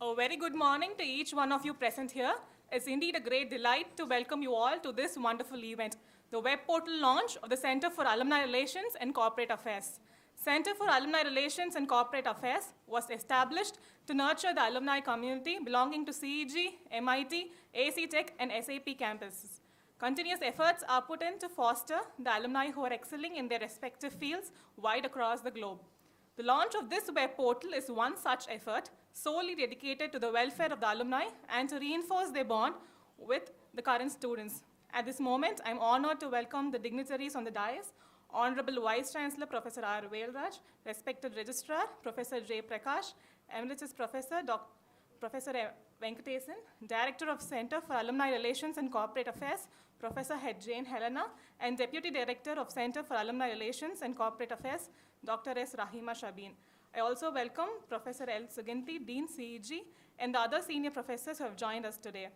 A very good morning to each one of you present here. It's indeed a great delight to welcome you all to this wonderful event, the web portal launch of the Center for Alumni Relations and Corporate Affairs. Center for Alumni Relations and Corporate Affairs was established to nurture the alumni community belonging to CEG, MIT, AC Tech, and SAP campuses. Continuous efforts are put in to foster the alumni who are excelling in their respective fields wide across the globe. The launch of this web portal is one such effort solely dedicated to the welfare of the alumni and to reinforce their bond with the current students. At this moment, I'm honored to welcome the dignitaries on the dais, Honorable Vice Chancellor Professor R. Velraj, respected Registrar Professor J. Prakash, Emeritus Professor Professor Venkatesan, Director of Center for Alumni Relations and Corporate Affairs, Professor Head Jane Helena, and Deputy Director of Center for Alumni Relations and Corporate Affairs, Dr. S. Rahima Shabin. I also welcome Professor L. Suganti, Dean CEG, and the other senior professors who have joined us today.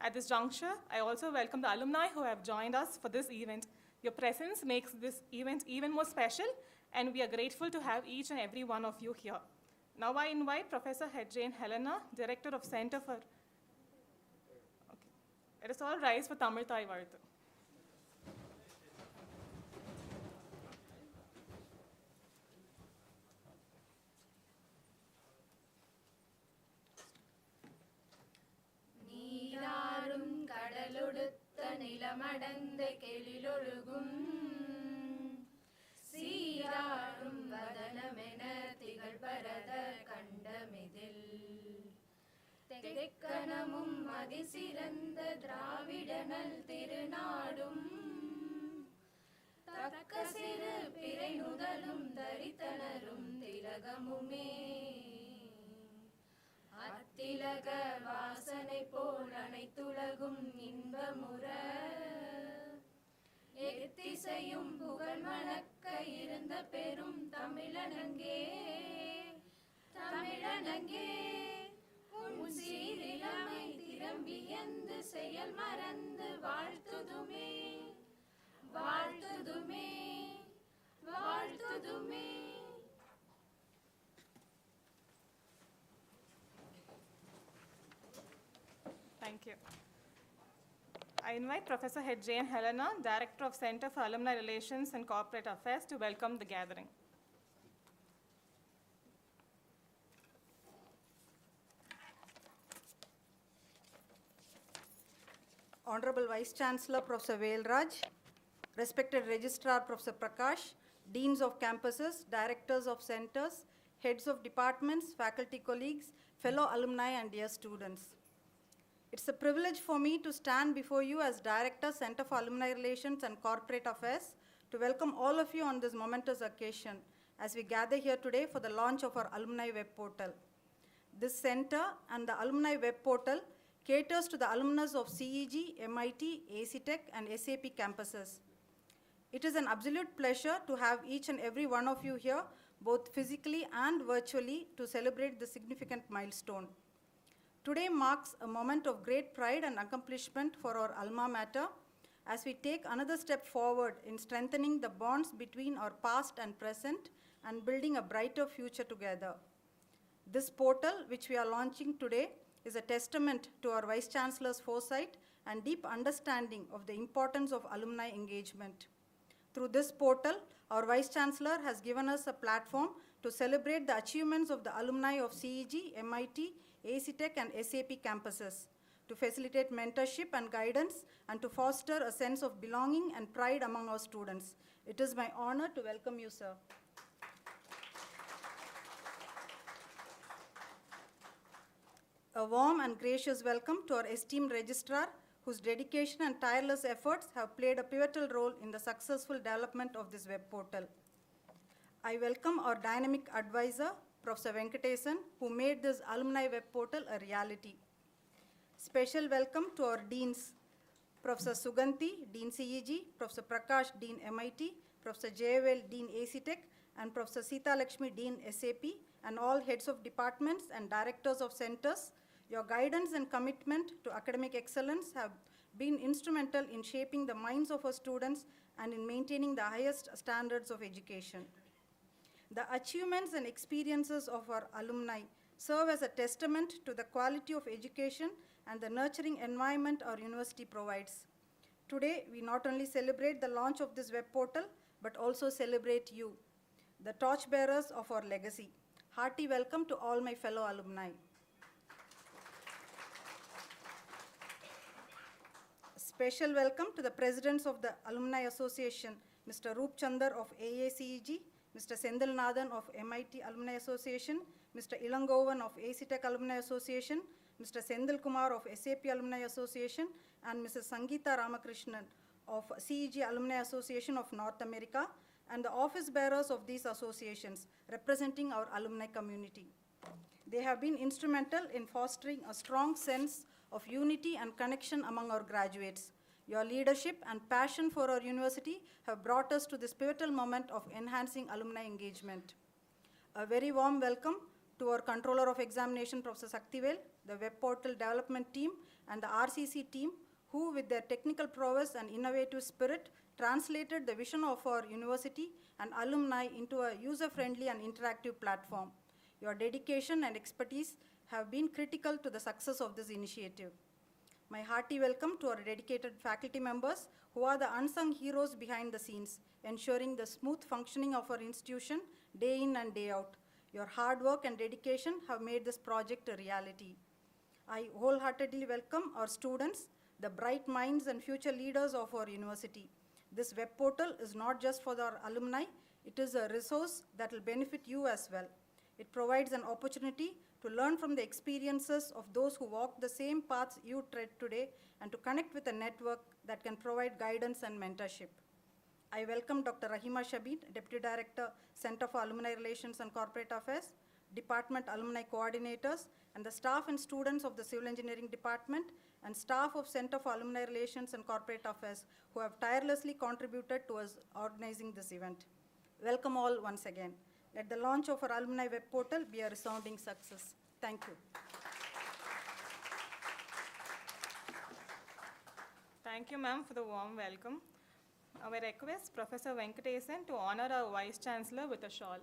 At this juncture, I also welcome the alumni who have joined us for this event. Your presence makes this event even more special, and we are grateful to have each and every one of you here. Now I invite Professor Head Jane Helena, Director of Center for... Okay. Let us all rise for Tamil Thai Varthu. நீராறும் கடலொடுத்த நிலமடந்த கெழிலொழுகும் சீராறும் வதனமென திகழ்பரத கண்டமிதில் தெக்கணமும் அதிசிறந்த திராவிடனல் திருநாடும் தக்க சிறு பிறை நுதலும் தரித்தனரும் திலகமுமே அத்திலக வாசனை போல் அனைத்துலகும் இன்பமுற எத்திசையும் புகழ் மணக்க இருந்த பெரும் தமிழனங்கே தமிழனங்கே உன் சீரிலமை திறம்பியந்து செயல் மறந்து வாழ்த்துதுமே வாழ்த்துதுமே வாழ்த்துதுமே. Thank you. I invite Professor Head Jane Helena, Director of Center for Alumni Relations and Corporate Affairs, to welcome the gathering. Honorable Vice Chancellor Professor Velraj, respected Registrar Professor Prakash, Deans of Campuses, Directors of Centers, Heads of Departments, faculty colleagues, fellow alumni and dear students. It's a privilege for me to stand before you as Director, Center for Alumni Relations and Corporate Affairs to welcome all of you on this momentous occasion as we gather here today for the launch of our alumni web portal. This center and the alumni web portal caters to the alumnus of CEG, MIT, AC Tech and SAP campuses. It is an absolute pleasure to have each and every one of you here, both physically and virtually, to celebrate this significant milestone. Today marks a moment of great pride and accomplishment for our alma mater as we take another step forward in strengthening the bonds between our past and present and building a brighter future together. This portal, which we are launching today, is a testament to our Vice Chancellor's foresight and deep understanding of the importance of alumni engagement. Through this portal, our Vice Chancellor has given us a platform to celebrate the achievements of the alumni of CEG, MIT, AC Tech and SAP campuses, to facilitate mentorship and guidance, and to foster a sense of belonging and pride among our students. It is my honor to welcome you, sir. A warm and gracious welcome to our esteemed registrar, whose dedication and tireless efforts have played a pivotal role in the successful development of this web portal. I welcome our dynamic advisor, Professor Venkatesan, who made this alumni web portal a reality. Special welcome to our deans, Professor Suganti, Dean CEG, Professor Prakash, Dean MIT, Professor Jayawel, Dean AC Tech, and Professor Sita Lakshmi, Dean SAP, and all heads of departments and directors of centers. Your guidance and commitment to academic excellence have been instrumental in shaping the minds of our students and in maintaining the highest standards of education. The achievements and experiences of our alumni serve as a testament to the quality of education and the nurturing environment our university provides. Today, we not only celebrate the launch of this web portal, but also celebrate you, the torchbearers of our legacy. Hearty welcome to all my fellow alumni. Special welcome to the presidents of the Alumni Association, Mr. Roop Chandar of AACEG, Mr. Sendil Nathan of MIT Alumni Association, Mr. Ilangovan of AC Tech Alumni Association, Mr. Sendil Kumar of SAP Alumni Association, and Mrs. Sangeeta Ramakrishnan of CEG Alumni Association of North America, and the office bearers of these associations representing our alumni community. They have been instrumental in fostering a strong sense of unity and connection among our graduates. Your leadership and passion for our university have brought us to this pivotal moment of enhancing alumni engagement. A very warm welcome to our Controller of Examination, Professor Saktivel, the web portal development team, and the RCC team, who with their technical prowess and innovative spirit translated the vision of our university and alumni into a user-friendly and interactive platform. Your dedication and expertise have been critical to the success of this initiative. My hearty welcome to our dedicated faculty members who are the unsung heroes behind the scenes, ensuring the smooth functioning of our institution day in and day out. Your hard work and dedication have made this project a reality. I wholeheartedly welcome our students, the bright minds and future leaders of our university. This web portal is not just for our alumni, it is a resource that will benefit you as well. It provides an opportunity to learn from the experiences of those who walk the same paths you tread today and to connect with a network that can provide guidance and mentorship. I welcome Dr. Rahima Shabin, Deputy Director, Center for Alumni Relations and Corporate Affairs, Department Alumni Coordinators, and the staff and students of the Civil Engineering Department and staff of Center for Alumni Relations and Corporate Affairs who have tirelessly contributed to us organizing this event. Welcome all once again. Let the launch of our alumni web portal be a resounding success. Thank you. Thank you, ma'am, for the warm welcome. I request Professor Venkatesan to honor our Vice Chancellor with a shawl.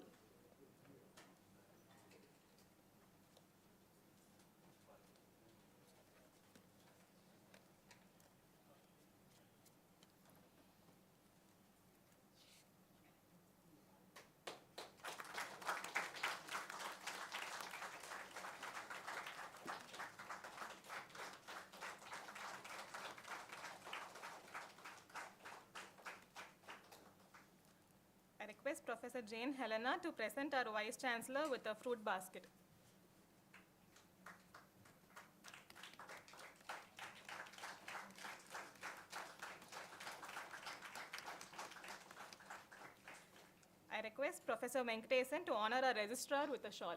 I request Professor Jane Helena to present our Vice Chancellor with a fruit basket. I request Professor Venkatesan to honor our registrar with a shawl.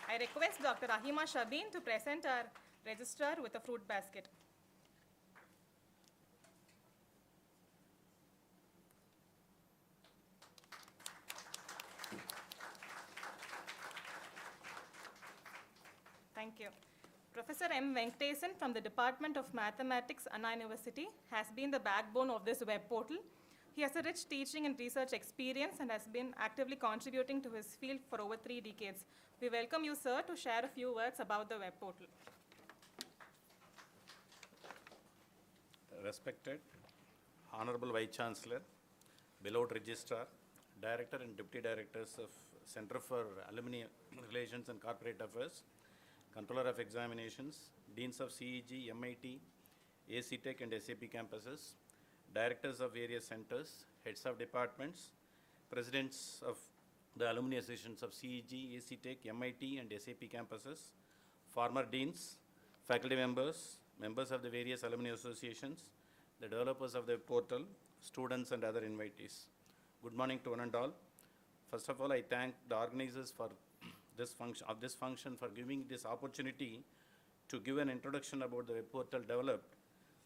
I request Dr. Rahima Shabin to present our registrar with a fruit basket. Thank you. Professor M. Venkatesan from the Department of Mathematics, Anna University, has been the backbone of this web portal. He has a rich teaching and research experience and has been actively contributing to his field for over 3 decades. We welcome you, sir, to share a few words about the web portal. Respected Honorable Vice Chancellor, beloved Registrar, Director and Deputy Directors of Center for Alumni Relations and Corporate Affairs, Controller of Examinations, Deans of CEG, MIT, AC Tech and SAP campuses, Directors of various centers, Heads of Departments, Presidents of the Alumni Associations of CEG, AC Tech, MIT and SAP campuses, former Deans, faculty members, members of the various alumni associations, the developers of the portal, students and other invitees. Good morning to one and all. First of all, I thank the organizers for this function for giving this opportunity to give an introduction about the web portal developed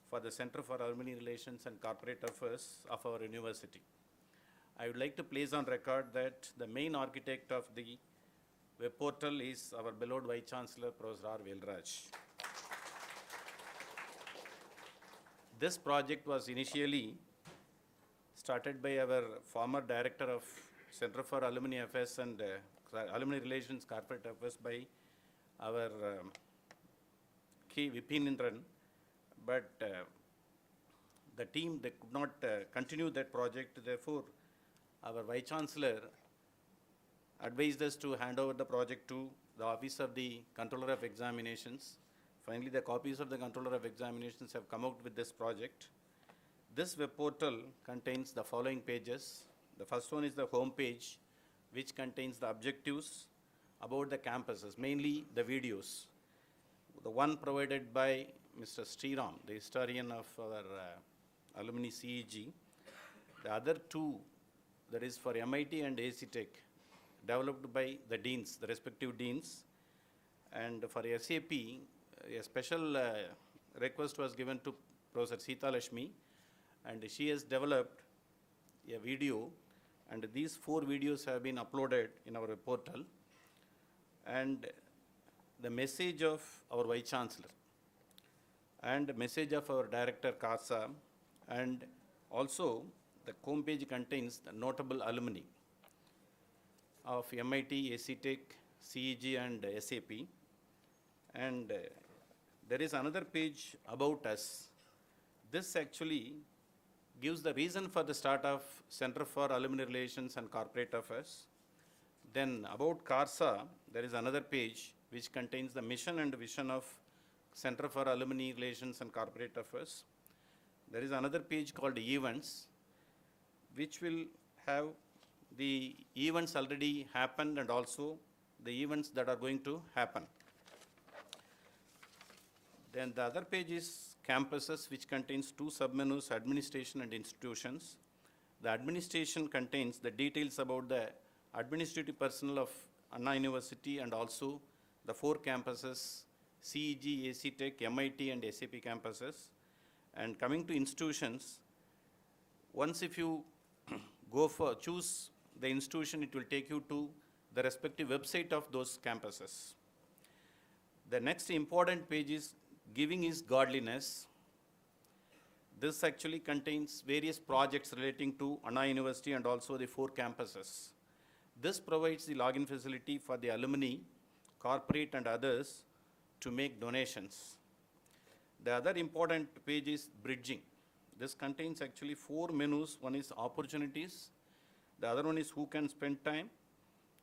for the Center for Alumni Relations and Corporate Affairs of our university. I would like to place on record that the main architect of the web portal is our beloved Vice Chancellor, Professor R. Velraj. This project was initially started by our former director of Center for Alumni Affairs and Alumni Relations Corporate Affairs by our K. Vipinindran, but the team, they could not continue that project. Therefore, our Vice Chancellor advised us to hand over the project to the Office of the Controller of Examinations. Finally, the copies of the Controller of Examinations have come out with this project. This web portal contains the following pages. The first one is the home page, which contains the objectives about the campuses, mainly the videos. The one provided by Mr. Sriram, the historian of our alumni CEG. The other two, that is for MIT and AC Tech, developed by the deans, the respective deans. And for SAP, a special request was given to Professor Sita Lashmi, and she has developed a video, and these 4 videos have been uploaded in our portal. And the message of our Vice Chancellor, and message of our Director CASA, and also the home page contains the notable alumni of MIT, AC Tech, CEG, and SAP. And there is another page about us. This actually gives the reason for the start of Center for Alumni Relations and Corporate Affairs. Then about CARSA, there is another page which contains the mission and vision of Center for Alumni Relations and Corporate Affairs. There is another page called Events, which will have the events already happened and also the events that are going to happen. Then the other page is Campuses, which contains 2 submenus, Administration and Institutions. The Administration contains the details about the administrative personnel of Anna University and also the 4 campuses, CEG, AC Tech, MIT, and SAP campuses. And coming to institutions, once if you choose the institution, it will take you to the respective website of those campuses. The next important page is Giving is Godliness. This actually contains various projects relating to Anna University and also the 4 campuses. This provides the login facility for the alumni, corporate, and others to make donations. The other important page is Bridging. This contains actually 4 menus. One is Opportunities, the other one is Who Can Spend Time,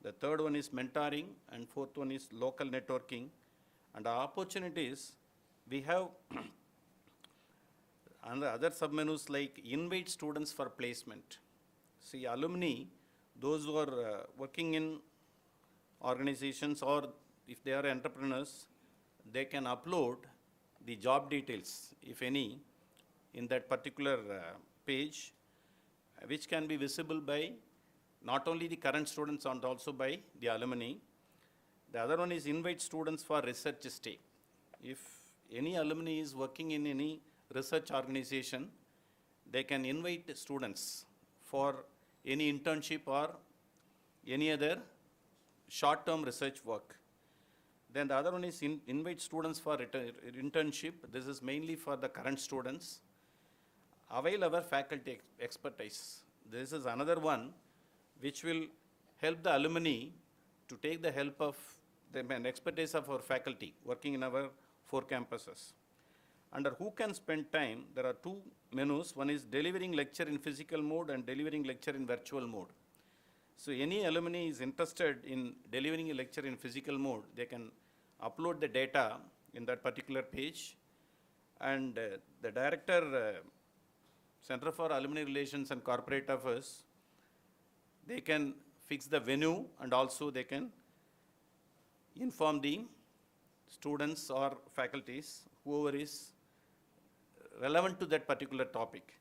the third one is Mentoring, and 4th one is Local Networking. And the opportunities, we have and the other submenus like Invite Students for Placement. See, alumni, those who are working in organizations or if they are entrepreneurs, they can upload the job details, if any, in that particular page, which can be visible by not only the current students and also by the alumni. The other one is Invite Students for Research Stay. If any alumni is working in any research organization, they can invite students for any internship or any other short-term research work. Then the other one is Invite Students for Internship. This is mainly for the current students. Avail our faculty expertise. This is another one which will help the alumni to take the help of the expertise of our faculty working in our 4 campuses. Under Who Can Spend Time, there are 2 menus. One is delivering lecture in physical mode and delivering lecture in virtual mode. So any alumni is interested in delivering a lecture in physical mode, they can upload the data in that particular page. And the director, Center for Alumni Relations and Corporate Affairs, they can fix the venue and also they can inform the students or faculties, whoever is relevant to that particular topic.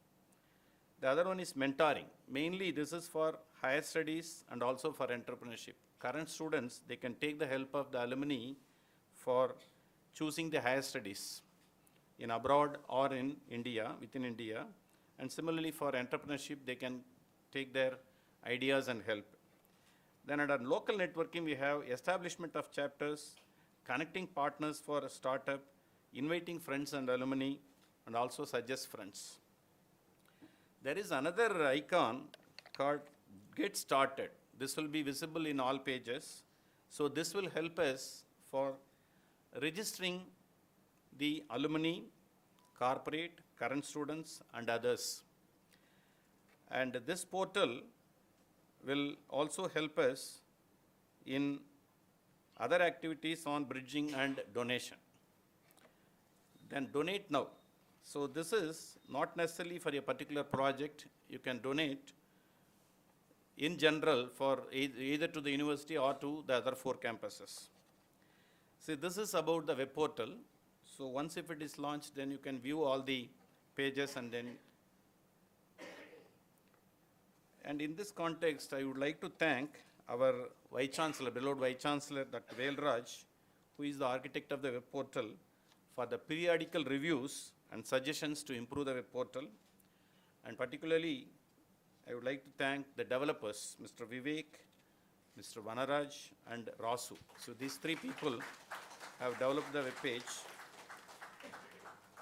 The other one is mentoring. Mainly this is for higher studies and also for entrepreneurship. Current students, they can take the help of the alumni for choosing the higher studies in abroad or in India, within India. And similarly for entrepreneurship, they can take their ideas and help. Then under local networking, we have establishment of chapters, connecting partners for a startup, inviting friends and alumni, and also suggest friends. There is another icon called Get Started. This will be visible in all pages. So this will help us for registering the alumni, corporate, current students, and others. And this portal will also help us in other activities on bridging and donation. Then donate now. So this is not necessarily for a particular project. You can donate in general for either to the university or to the other 4 campuses. See, this is about the web portal. So once if it is launched, then you can view all the pages and in this context, I would like to thank our Vice Chancellor, beloved Vice Chancellor, Dr. Velraj, who is the architect of the web portal, for the periodical reviews and suggestions to improve the web portal. And particularly, I would like to thank the developers, Mr. Vivek, Mr. Vanaraj, and Rasu. So these 3 people have developed the web page.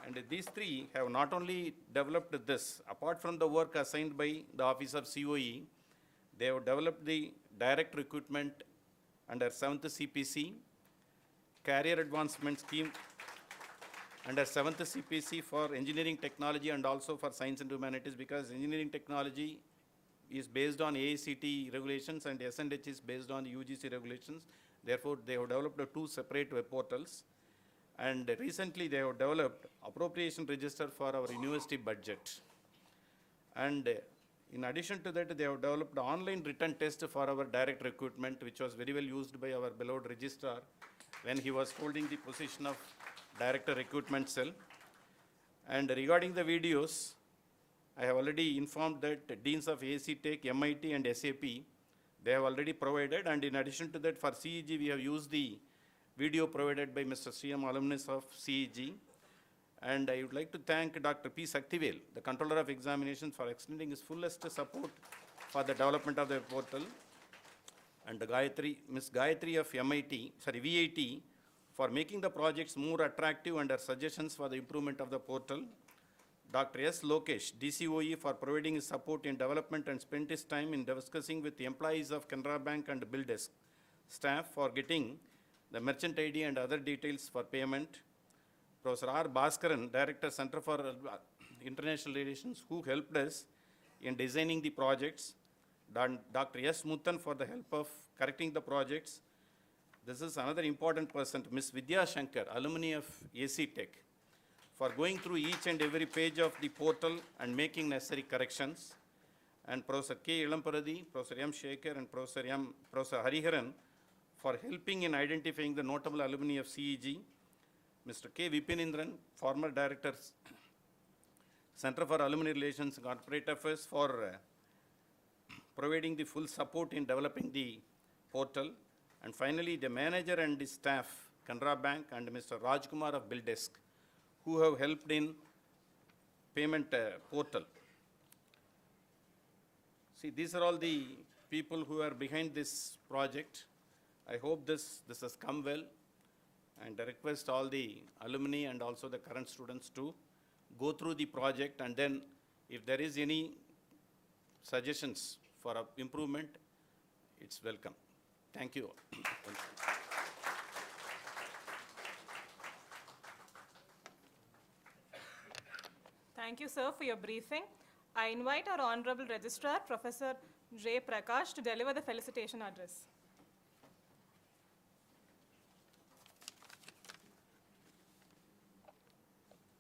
And these 3 have not only developed this, apart from the work assigned by the Office of COE, they have developed the direct recruitment under 7th CPC, career advancement scheme under 7th CPC for engineering technology and also for science and humanities, because engineering technology is based on AICTE regulations and S&H is based on UGC regulations. Therefore, they have developed 2 separate web portals. And recently they have developed appropriation register for our university budget. And in addition to that, they have developed online written test for our direct recruitment, which was very well used by our beloved registrar when he was holding the position of director recruitment cell. And regarding the videos, I have already informed that deans of AC Tech, MIT and SAP, they have already provided. And in addition to that, for CEG, we have used the video provided by Mr. CM alumnus of CEG. And I would like to thank Dr. P. Saktivel, the Controller of Examinations, for extending his fullest support for the development of the portal. And Ms. Gayatri of VIT, for making the projects more attractive and her suggestions for the improvement of the portal. Dr. S. Lokesh, DCOE, for providing his support in development and spent his time in discussing with the employees of Canara Bank and Bill Desk staff for getting the merchant ID and other details for payment. Professor R. Bhaskaran, Director, Center for International Relations, who helped us in designing the projects. Dr. S. Muthan for the help of correcting the projects. This is another important person, Ms. Vidya Shankar, alumni of AC Tech, for going through each and every page of the portal and making necessary corrections. And Professor K. Ilamparadi, Professor M. Shekhar, and Professor Hariharan, for helping in identifying the notable alumni of CEG. Mr. K. Vipinindran, former Director, Center for Alumni Relations and Corporate Affairs, for providing the full support in developing the portal. And finally, the manager and the staff, Canara Bank, and Mr. Rajkumar of Bill Desk, who have helped in payment portal. See, these are all the people who are behind this project. I hope this has come well, and I request all the alumni and also the current students to go through the project, and then if there is any suggestions for improvement, it's welcome. Thank you. Thank you, sir, for your briefing. I invite our Honorable Registrar, Professor J. Prakash, to deliver the felicitation address.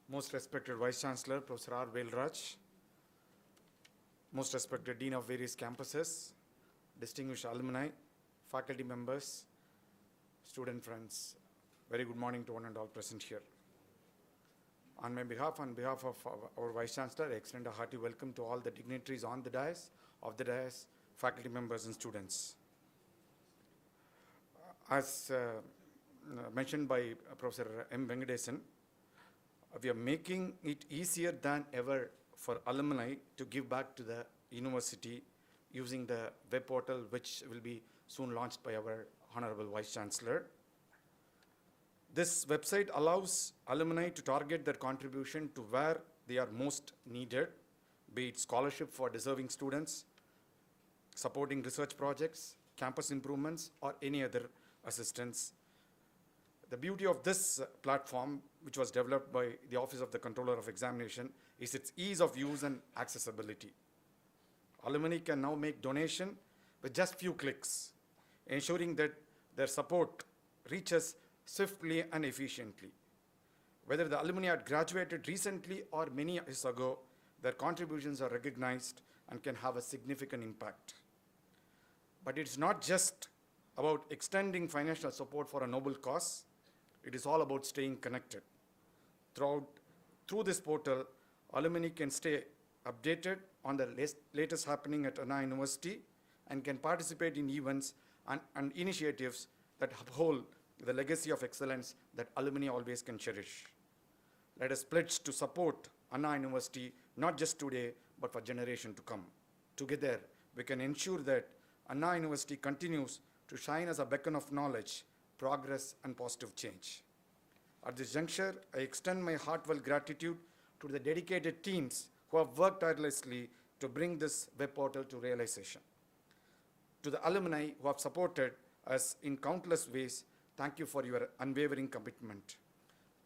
Most respected Vice Chancellor, Professor R. Velraj, most respected Dean of various campuses, distinguished alumni, faculty members, student friends, very good morning to one and all present here. On my behalf, on behalf of our Vice Chancellor, I extend a hearty welcome to all the dignitaries on the dais, off the dais, faculty members and students. As mentioned by Professor M. Venkatesan, we are making it easier than ever for alumni to give back to the university using the web portal, which will be soon launched by our Honorable Vice Chancellor. This website allows alumni to target their contribution to where they are most needed, be it scholarship for deserving students, supporting research projects, campus improvements, or any other assistance. The beauty of this platform, which was developed by the Office of the Controller of Examination, is its ease of use and accessibility. Alumni can now make donation with just few clicks, ensuring that their support reaches swiftly and efficiently. Whether the alumni had graduated recently or many years ago, their contributions are recognized and can have a significant impact. But it's not just about extending financial support for a noble cause. It is all about staying connected. Through this portal, alumni can stay updated on the latest happening at Anna University and can participate in events and initiatives that uphold the legacy of excellence that alumni always can cherish. Let us pledge to support Anna University, not just today, but for generations to come. Together, we can ensure that Anna University continues to shine as a beacon of knowledge, progress, and positive change. At this juncture, I extend my heartfelt gratitude to the dedicated teams who have worked tirelessly to bring this web portal to realization. To the alumni who have supported us in countless ways, thank you for your unwavering commitment.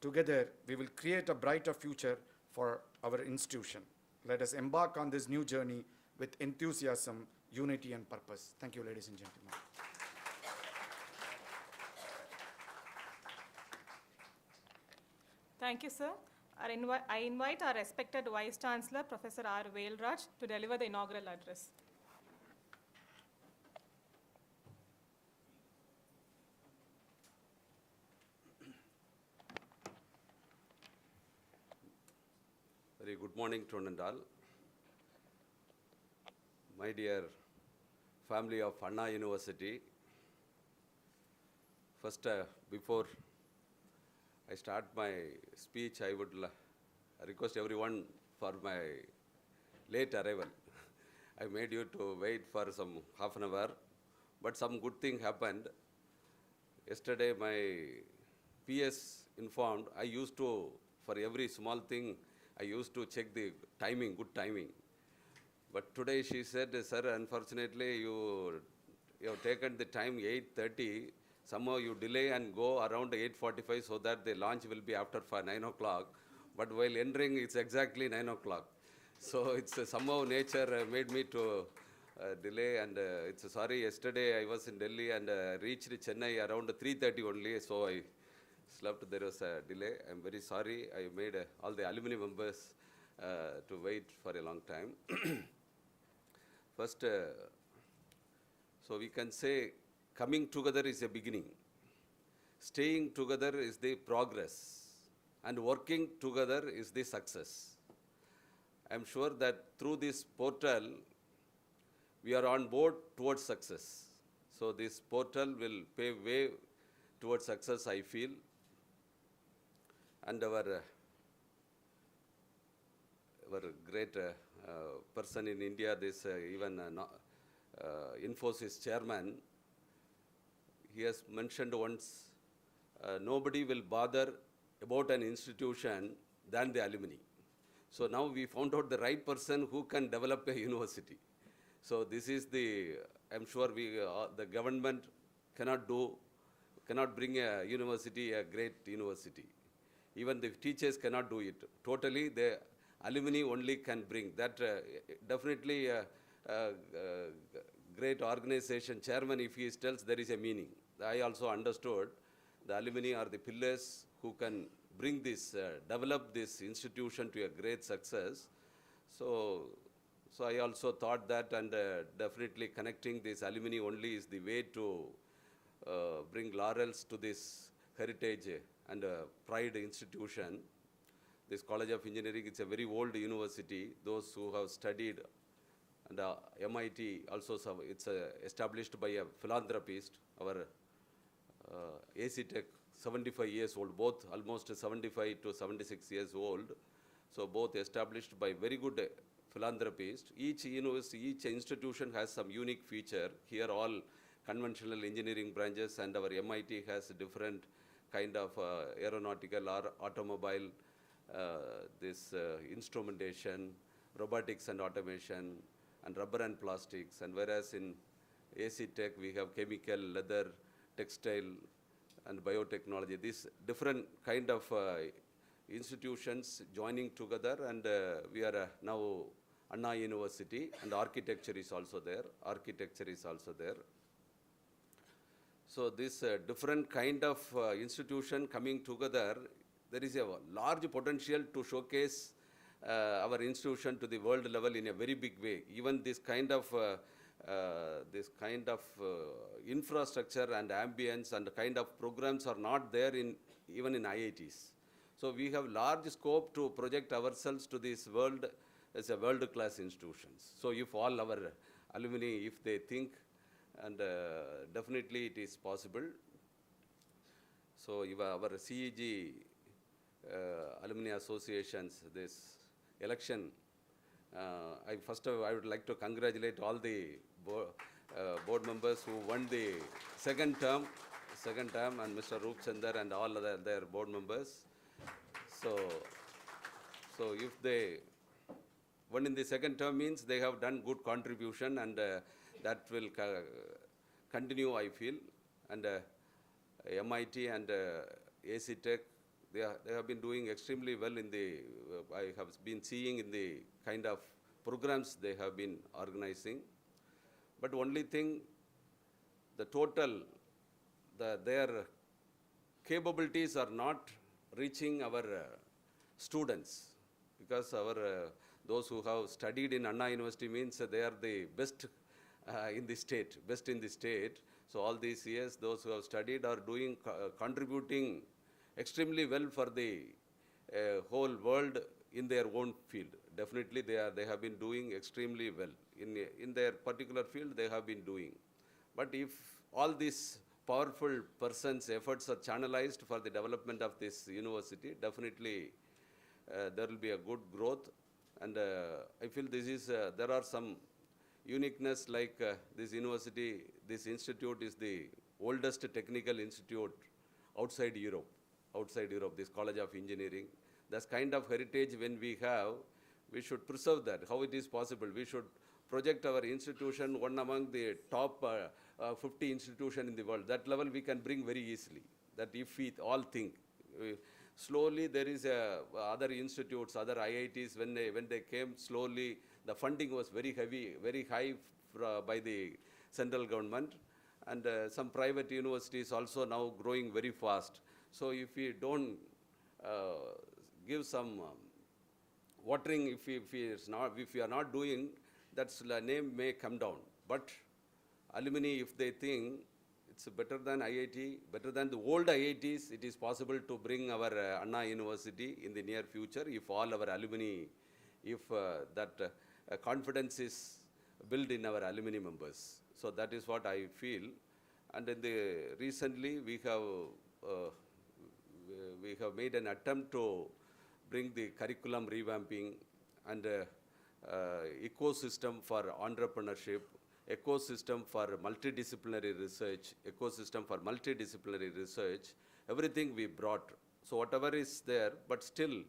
Together, we will create a brighter future for our institution. Let us embark on this new journey with enthusiasm, unity, and purpose. Thank you, ladies and gentlemen. Thank you, sir. I invite our respected Vice Chancellor, Professor R. Velraj, to deliver the inaugural address. Very good morning to one and all. My dear family of Anna University, first, before I start my speech, I would request everyone for my late arrival. I made you to wait for some half an hour, but some good thing happened. Yesterday, my PS informed, I used to, for every small thing, I used to check the timing, good timing. But today she said, sir, unfortunately, you have taken the time 8:30. Somehow you delay and go around 8:45 so that the launch will be after 9 o'clock. But while entering, it's exactly 9 o'clock. So it's somehow nature made me to delay. And it's sorry, yesterday I was in Delhi and reached Chennai around 3:30 only. So I slept, there was a delay. I'm very sorry. I made all the alumni members to wait for a long time. First, so we can say coming together is a beginning. Staying together is the progress. And working together is the success. I'm sure that through this portal, we are on board towards success. So this portal will pave way towards success, I feel. And our great person in India, this even Infosys chairman, he has mentioned once, nobody will bother about an institution than the alumni. So now we found out the right person who can develop a university. So this is the, I'm sure the government cannot bring a university, a great university. Even the teachers cannot do it. Totally, the alumni only can bring. That definitely great organization chairman, if he tells, there is a meaning. I also understood the alumni are the pillars who can bring this, develop this institution to a great success. So I also thought that, and definitely connecting this alumni only is the way to bring laurels to this heritage and pride institution. This College of Engineering, it's a very old university. Those who have studied, and MIT also, it's established by a philanthropist. Our AC Tech, 75 years old, both almost 75 to 76 years old. So both established by very good philanthropists. Each university, each institution has some unique feature. Here all conventional engineering branches, and our MIT has different kind of aeronautical or automobile, this instrumentation, robotics and automation, and rubber and plastics. And whereas in AC Tech, we have chemical, leather, textile, and biotechnology. These different kind of institutions joining together, and we are now Anna University, and architecture is also there. Architecture is also there. So this different kind of institution coming together, there is a large potential to showcase our institution to the world level in a very big way. Even this kind of infrastructure and ambience and kind of programs are not there in even in IITs. So we have large scope to project ourselves to this world as a world-class institutions. So if all our alumni, if they think, and definitely it is possible. So our CEG alumni associations, this election, I would like to congratulate all the board members who won the second term, and Mr. Roop Chandar and all their board members. So if they won in the second term means they have done good contribution, and that will continue, I feel. And MIT and AC Tech, they have been doing extremely well in the, I have been seeing in the kind of programs they have been organizing. But only thing, the total, their capabilities are not reaching our students, because those who have studied in Anna University means they are the best in the state, So all these years, those who have studied are doing, contributing extremely well for the whole world in their own field. Definitely they have been doing extremely well. In their particular field, they have been doing. But if all these powerful persons' efforts are channelized for the development of this university, definitely there will be a good growth. And I feel this is, there are some uniqueness, like this university, this institute is the oldest technical institute outside Europe, this College of Engineering. That's kind of heritage when we have, we should preserve that. How it is possible? We should project our institution one among the top 50 institutions in the world. That level we can bring very easily. That if we all think. Slowly there is other institutes, other IITs, when they came slowly, the funding was very heavy, very high by the central government, and some private universities also now growing very fast. So if we don't give some watering, if we are not doing, that name may come down. But alumni, if they think it's better than IIT, better than the old IITs, it is possible to bring our Anna University in the near future if all our alumni, if that confidence is built in our alumni members. So that is what I feel. And in recently we have made an attempt to bring the curriculum revamping and ecosystem for entrepreneurship, ecosystem for multidisciplinary research, everything we brought. So whatever is there, but still,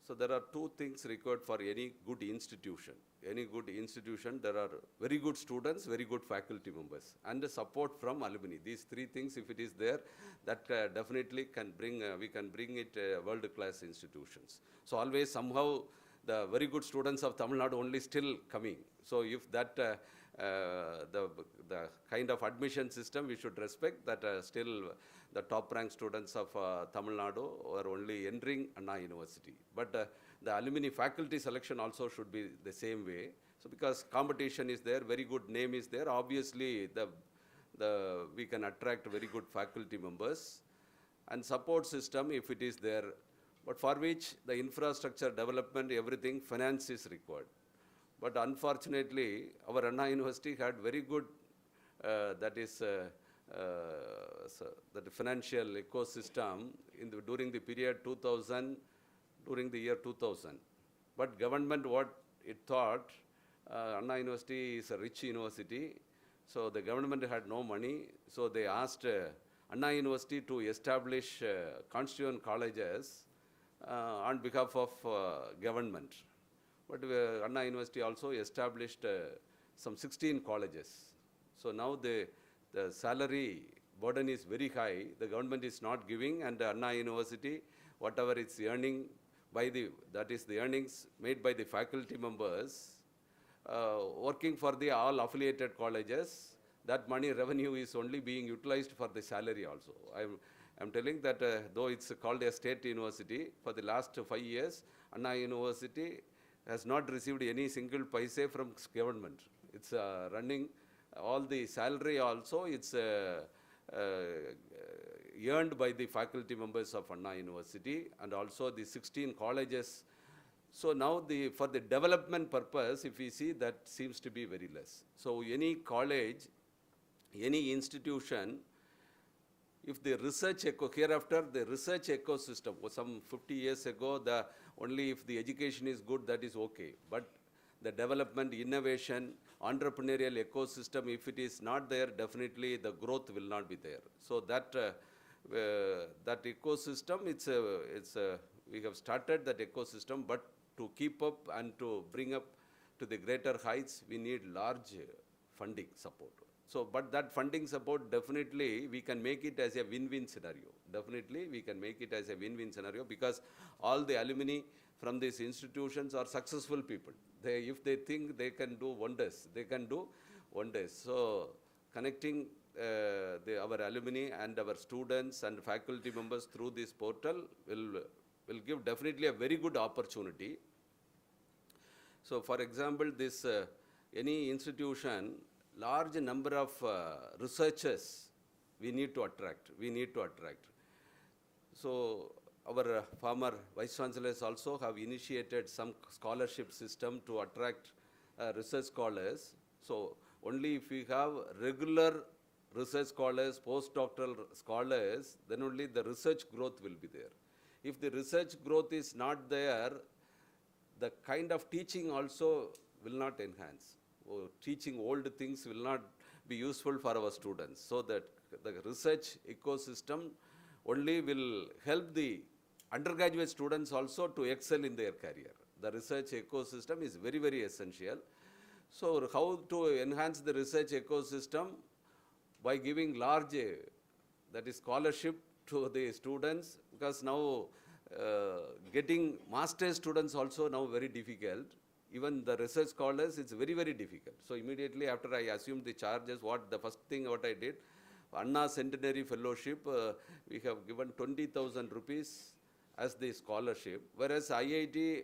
so there are two things required for any good institution. Any good institution, there are very good students, very good faculty members, and the support from alumni. These three things, if it is there, that definitely can bring, we can bring it world-class institutions. So always somehow the very good students of Tamil Nadu only still coming. So if that, the kind of admission system we should respect, that still the top ranked students of Tamil Nadu are only entering Anna University. But the alumni faculty selection also should be the same way. So because competition is there, very good name is there, obviously we can attract very good faculty members, and support system if it is there, but for which the infrastructure development, everything, finance is required. But unfortunately, our Anna University had very good, that financial ecosystem during the period 2000, during the year 2000. But government, what it thought, Anna University is a rich university, so the government had no money, so they asked Anna University to establish constituent colleges on behalf of government. But Anna University also established some 16 colleges. So now the salary burden is very high. The government is not giving, and Anna University, whatever it's earning that is the earnings made by the faculty members, working for the all affiliated colleges, that money revenue is only being utilized for the salary also. I'm telling that though it's called a state university, for the last 5 years, Anna University has not received any single paise from government. It's running all the salary also, it's earned by the faculty members of Anna University, and also the 16 colleges. So now for the development purpose, if we see, that seems to be very less. So any college, any institution, if the research hereafter the research ecosystem, some 50 years ago, only if the education is good, that is okay. But the development, innovation, entrepreneurial ecosystem, if it is not there, definitely the growth will not be there. So that ecosystem, we have started that ecosystem, but to keep up and to bring up to the greater heights, we need large funding support. So, but that funding support, definitely we can make it as a win-win scenario. Definitely we can make it as a win-win scenario, because all the alumni from these institutions are successful people. If they think they can do wonders, they can do wonders. So connecting our alumni and our students and faculty members through this portal will give definitely a very good opportunity. So for example, this any institution, large number of researchers we need to attract. So our former vice chancellors also have initiated some scholarship system to attract research scholars. So only if we have regular research scholars, postdoctoral scholars, then only the research growth will be there. If the research growth is not there, the kind of teaching also will not enhance. Teaching old things will not be useful for our students. So that the research ecosystem only will help the undergraduate students also to excel in their career. The research ecosystem is very, very essential. So how to enhance the research ecosystem? By giving large, that is scholarship to the students, because now getting master's students also now very difficult. Even the research scholars, it's very, very difficult. So immediately after I assumed the charges, the first thing what I did, Anna Centenary Fellowship, we have given 20,000 rupees as the scholarship, whereas IIT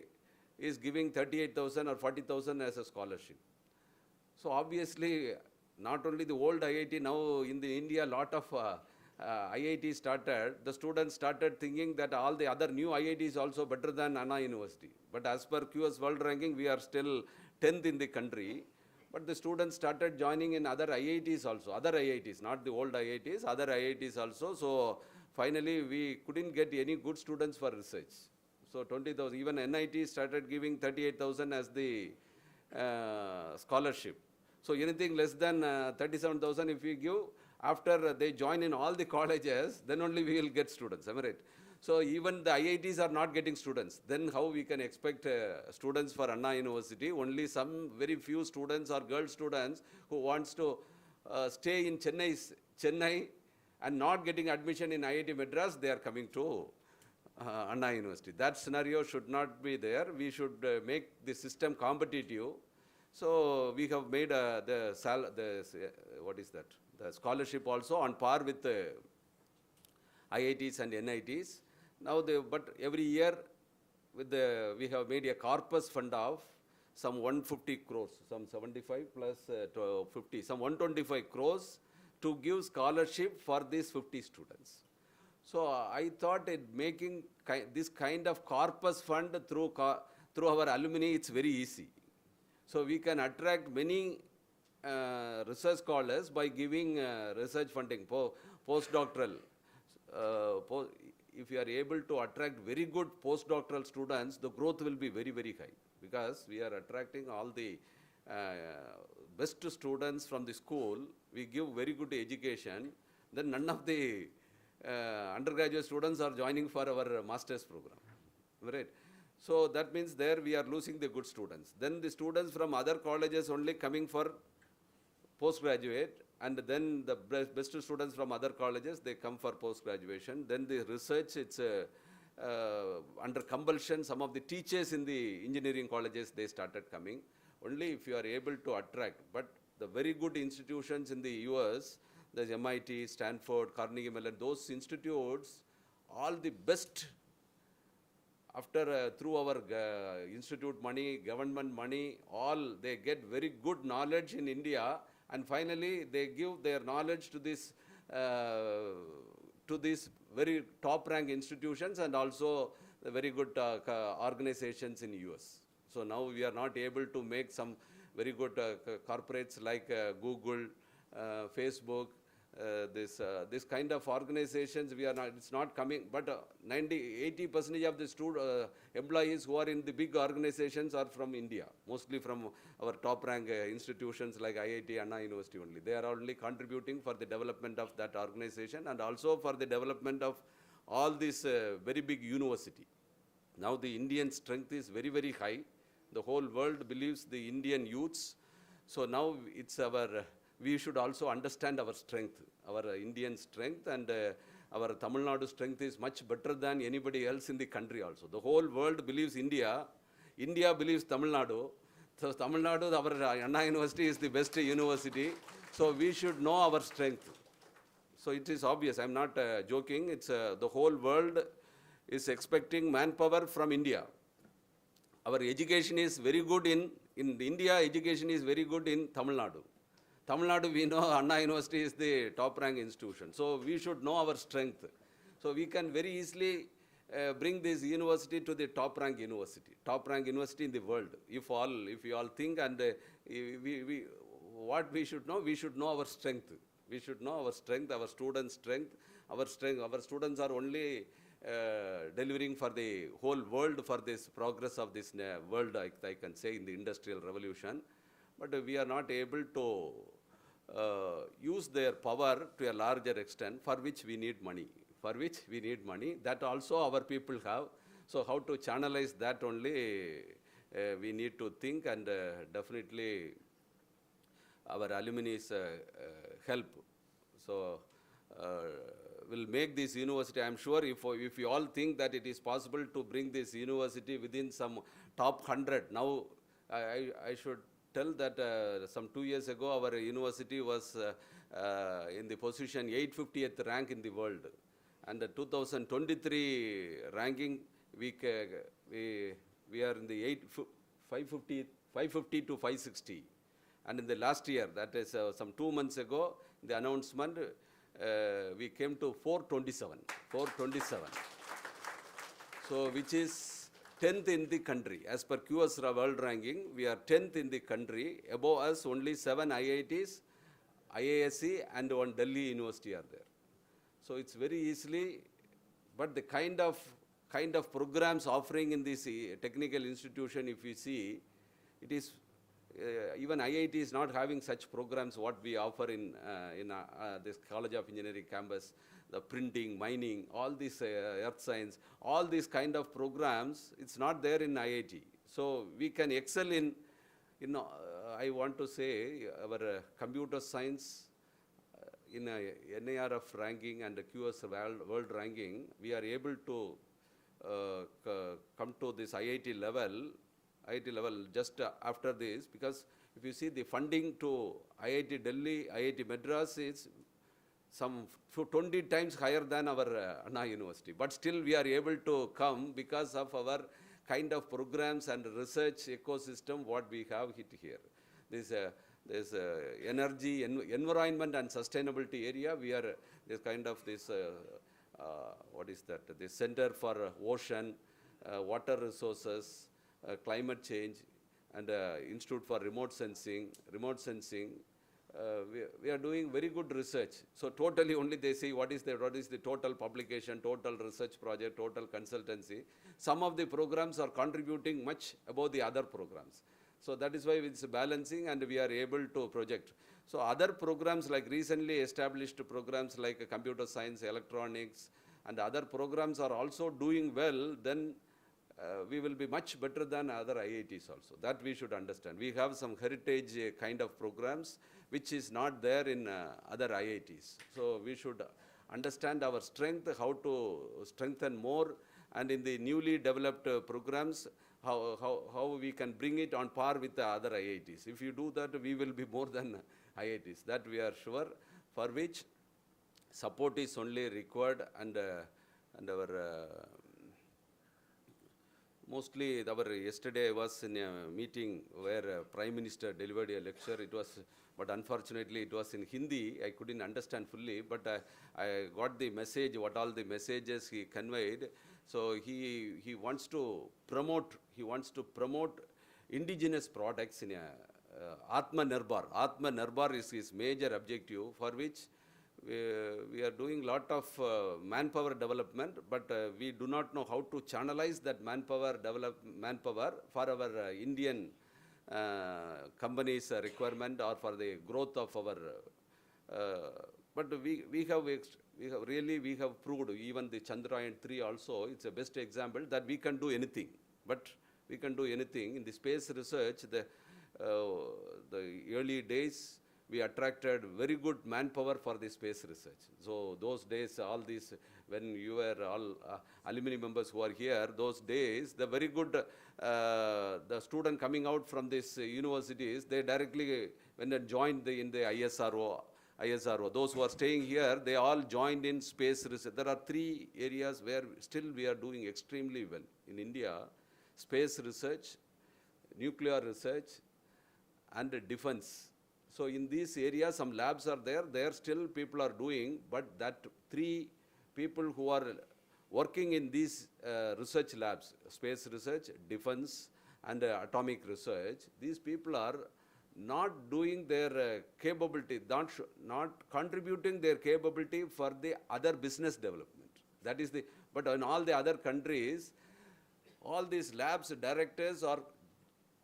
is giving 38,000 or 40,000 as a scholarship. So obviously, not only the old IIT, now in the India, a lot of IIT started, the students started thinking that all the other new IIT is also better than Anna University. But as per QS World Ranking, we are still 10th in the country. But the students started joining in other IITs also, other IITs, not the old IITs, other IITs also. So finally, we couldn't get any good students for research. So 20,000, even NIT started giving 38,000 as the scholarship. So anything less than 37,000 if we give, after they join in all the colleges, then only we will get students, am I right? So even the IITs are not getting students. Then how we can expect students for Anna University? Only some very few students or girl students who wants to stay in Chennai and not getting admission in IIT Madras, they are coming to Anna University. That scenario should not be there. We should make the system competitive. So we have made the scholarship also on par with IITs and NITs. Now, but every year we have made a corpus fund of some 150 crores, some 75 plus 50, some 125 crores to give scholarship for these 50 students. So I thought making this kind of corpus fund through our alumni, it's very easy. So we can attract many research scholars by giving research funding, postdoctoral. If you are able to attract very good postdoctoral students, the growth will be very, very high, because we are attracting all the best students from the school. We give very good education, then none of the undergraduate students are joining for our master's program, right? So that means there we are losing the good students. Then the students from other colleges only coming for postgraduate, and then the best students from other colleges, they come for post-graduation. Then the research, it's under compulsion. Some of the teachers in the engineering colleges, they started coming. Only if you are able to attract. But the very good institutions in the US, there's MIT, Stanford, Carnegie Mellon, those institutes, all the best after through our institute money, government money, all they get very good knowledge in India, and finally they give their knowledge to these very top rank institutions and also the very good organizations in US. So now we are not able to make some very good corporates like Google, Facebook, this kind of organizations, we are not, it's not coming, but 80% of the employees who are in the big organizations are from India, mostly from our top rank institutions like IIT, Anna University only. They are only contributing for the development of that organization and also for the development of all this very big university. Now the Indian strength is very, very high. The whole world believes the Indian youths. So now it's we should also understand our strength, our Indian strength, and our Tamil Nadu strength is much better than anybody else in the country also. The whole world believes India, India believes Tamil Nadu. So Tamil Nadu, our Anna University is the best university. So we should know our strength. So it is obvious, I'm not joking, it's the whole world is expecting manpower from India. Our education is very good in India, education is very good in Tamil Nadu. Tamil Nadu, we know Anna University is the top rank institution. So we should know our strength. So we can very easily bring this university to the top rank university in the world. If you all think, and what we should know our strength. We should know our strength, our students' strength. Our students are only delivering for the whole world for this progress of this world, I can say, in the industrial revolution. But we are not able to use their power to a larger extent, for which we need money. That also our people have. So how to channelize that only we need to think, and definitely our alumni help. So will make this university, I'm sure if you all think that it is possible to bring this university within some top 100, now I should tell that some 2 years ago our university was in the position 850th rank in the world, and the 2023 ranking we are in the 550 to 560, and in the last year, that is some 2 months ago, the announcement we came to 427. So which is 10th in the country. As per QS world ranking, we are 10th in the country. Above us, only 7 IITs, IISc, and 1 Delhi University are there. So it's very easily, but the kind of programs offering in this technical institution, if you see, it is even IIT is not having such programs what we offer in this College of Engineering campus. The printing, mining, all these earth science, all these kind of programs, it's not there in IIT. So we can excel in I want to say, our computer science in NARF ranking and the QS world ranking, we are able to come to this IIT level just after this, because if you see the funding to IIT Delhi, IIT Madras is some 20 times higher than our Anna University. But still we are able to come because of our kind of programs and research ecosystem what we have here. This energy, environment and sustainability area, we are this kind of this, what is that, the Center for Ocean, Water Resources, Climate Change, and Institute for Remote Sensing. We are doing very good research. So totally only they say what is the total publication, total research project, total consultancy. Some of the programs are contributing much above the other programs. So that is why it's balancing and we are able to project. So other programs like recently established programs like computer science, electronics, and other programs are also doing well, then we will be much better than other IITs also. That we should understand. We have some heritage kind of programs which is not there in other IITs. So we should understand our strength, how to strengthen more, and in the newly developed programs, how we can bring it on par with the other IITs. If you do that, we will be more than IITs. That we are sure, for which support is only required, and our mostly yesterday I was in a meeting where Prime Minister delivered a lecture. It was, but unfortunately it was in Hindi. I couldn't understand fully, but I got the message, what all the messages he conveyed. So he wants to promote indigenous products in a Atma Nirbhar. Atma Nirbhar is his major objective, for which we are doing lot of manpower development, but we do not know how to channelize that manpower for our Indian companies' requirement or for the growth of our. But we have proved, even the Chandrayaan-3 also, it's a best example that we can do anything. But we can do anything in the space research. The early days, we attracted very good manpower for the space research. So those days, all these, when you were all alumni members who are here, those days, the very good, the student coming out from these universities, they directly, when they joined in the ISRO, those who are staying here, they all joined in space research. There are 3 areas where still we are doing extremely well in India: space research, nuclear research, and defense. So in these areas, some labs are there still people are doing, but that 3 people who are working in these research labs, space research, defense, and atomic research, these people are not doing their capability, not contributing their capability for the other business development. That is but in all the other countries, all these labs directors are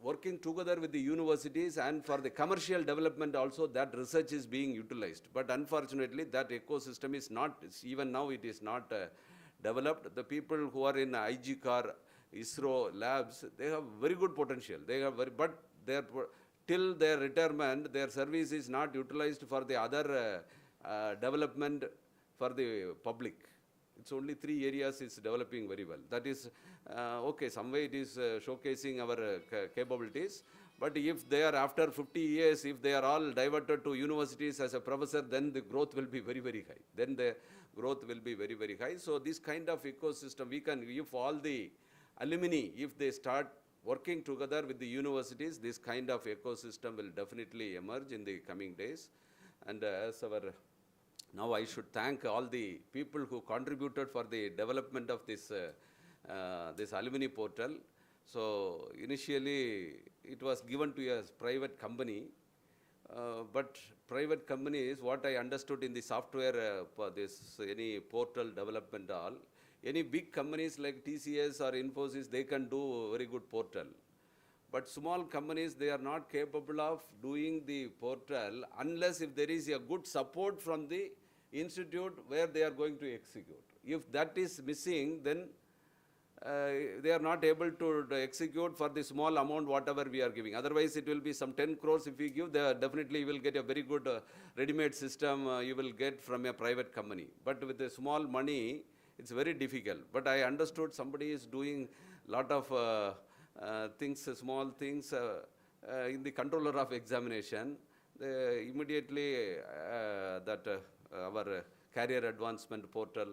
working together with the universities, and for the commercial development also that research is being utilized. But unfortunately, that ecosystem is not, even now it is not developed. The people who are in IGCAR, ISRO labs, they have very good potential. They have but till their retirement, their service is not utilized for the other development for the public. It's only 3 areas is developing very well. That is, okay, some way it is showcasing our capabilities. But if they are, after 50 years, if they are all diverted to universities as a professor, then the growth will be very, very high. Then the growth will be very, very high. So this kind of ecosystem, we can, if all the alumni, if they start working together with the universities, this kind of ecosystem will definitely emerge in the coming days. And now I should thank all the people who contributed for the development of this alumni portal. So initially it was given to a private company, but private companies, what I understood in the software for this any portal development all, any big companies like TCS or Infosys, they can do very good portal. But small companies, they are not capable of doing the portal unless if there is a good support from the institute where they are going to execute. If that is missing, then they are not able to execute for the small amount whatever we are giving. Otherwise, it will be some 10 crores if we give, definitely you will get a very good ready-made system you will get from a private company. But with the small money, it's very difficult. But I understood somebody is doing lot of things, small things in the controller of examination. Immediately our career advancement portal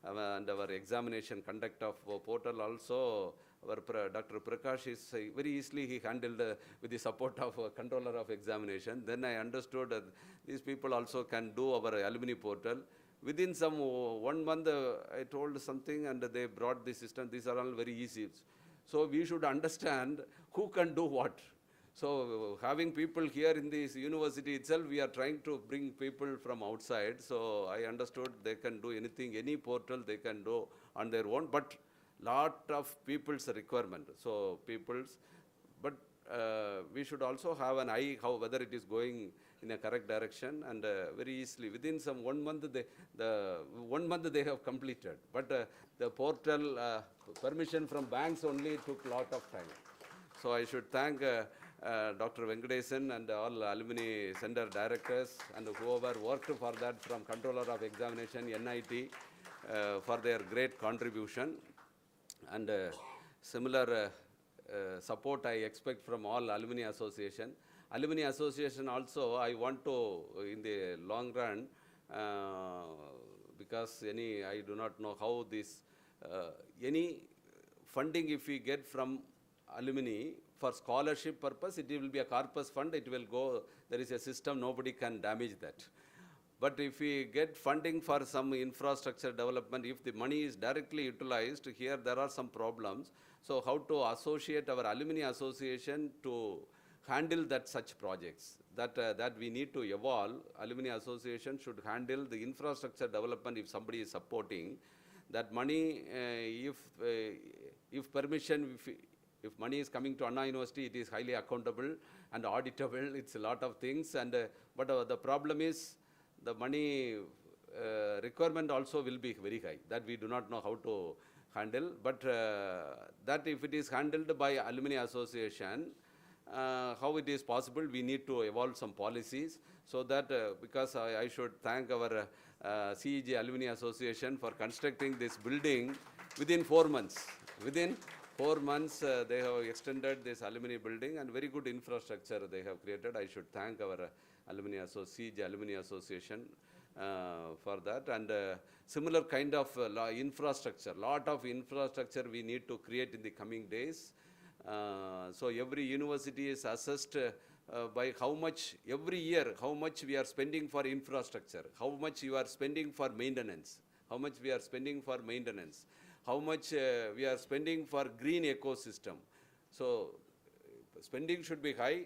and our examination conduct of portal also, our Dr. Prakash is very easily he handled with the support of controller of examination. Then I understood that these people also can do our alumni portal. Within some 1 month, I told something and they brought the system. These are all very easy. So we should understand who can do what. So having people here in this university itself, we are trying to bring people from outside. So I understood they can do anything, any portal they can do on their own, but lot of people's requirement. So but we should also have an eye how whether it is going in a correct direction, and very easily within some 1 month the 1 month they have completed, but the portal permission from banks only took lot of time. So I should thank Dr. Venkatesan and all alumni center directors and whoever worked for that, from Controller of Examination, NIT, for their great contribution. And similar support I expect from all alumni association. Alumni association also, I want to, in the long run, because I do not know how this, any funding if we get from alumni for scholarship purpose, it will be a corpus fund, it will go, there is a system, nobody can damage that. But if we get funding for some infrastructure development, if the money is directly utilized, here there are some problems. So how to associate our alumni association to handle that such projects, that we need to evolve. Alumni association should handle the infrastructure development if somebody is supporting. That money, if permission, if money is coming to Anna University, it is highly accountable and auditable. It's a lot of things, and but the problem is the money requirement also will be very high. That we do not know how to handle. But that if it is handled by alumni association, how it is possible, we need to evolve some policies, so that because I should thank our CEG Alumni Association for constructing this building within 4 months. Within 4 months, they have extended this alumni building, and very good infrastructure they have created. I should thank our CEG Alumni Association for that. And similar kind of infrastructure, lot of infrastructure we need to create in the coming days. So every university is assessed by how much, every year, how much we are spending for infrastructure, how much you are spending for maintenance, how much we are spending for maintenance, how much we are spending for green ecosystem. So spending should be high,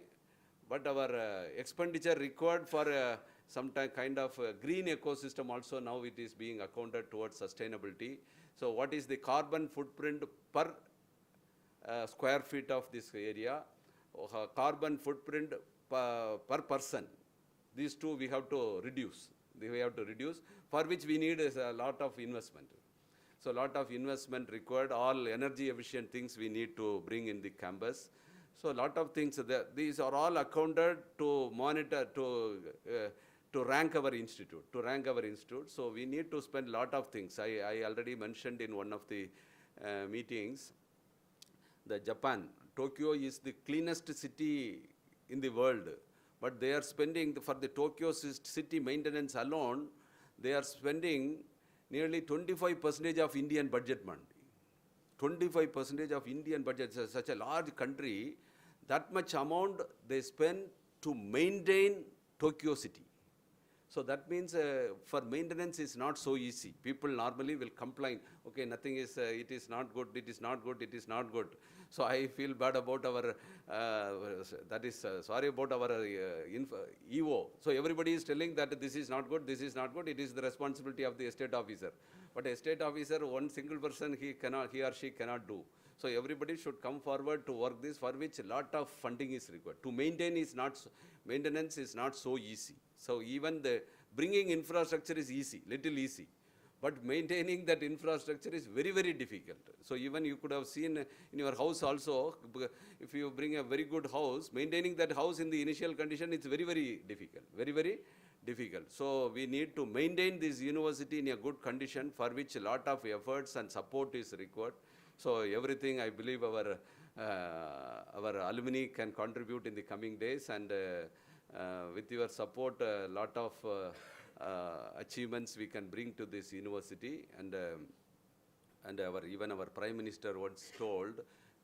but our expenditure required for some kind of green ecosystem also, now it is being accounted towards sustainability. So what is the carbon footprint per square feet of this area, carbon footprint per person? These two we have to reduce. We have to reduce, for which we need a lot of investment. So lot of investment required, all energy efficient things we need to bring in the campus. So a lot of things, these are all accounted to monitor, to rank our institute, So we need to spend a lot of things. I already mentioned in one of the meetings, the Japan, Tokyo is the cleanest city in the world, but they are spending, for the Tokyo city maintenance alone, they are spending nearly 25% of Indian budget money. 25% of Indian budget, such a large country, that much amount they spend to maintain Tokyo city. So that means for maintenance is not so easy. People normally will complain, okay, nothing is, it is not good, it is not good, it is not good. So I feel bad about our, sorry about our EO. So everybody is telling that this is not good, this is not good, it is the responsibility of the estate officer. But estate officer, one single person, he or she cannot do. So everybody should come forward to work this, for which a lot of funding is required. To maintain is not, maintenance is not so easy. So even the bringing infrastructure is easy, little easy. But maintaining that infrastructure is very, very difficult. So even you could have seen in your house also, if you bring a very good house, maintaining that house in the initial condition, it's very, very difficult, very, very difficult. So we need to maintain this university in a good condition, for which a lot of efforts and support is required. So everything I believe our alumni can contribute in the coming days, and with your support, a lot of achievements we can bring to this university. And even our Prime Minister once told,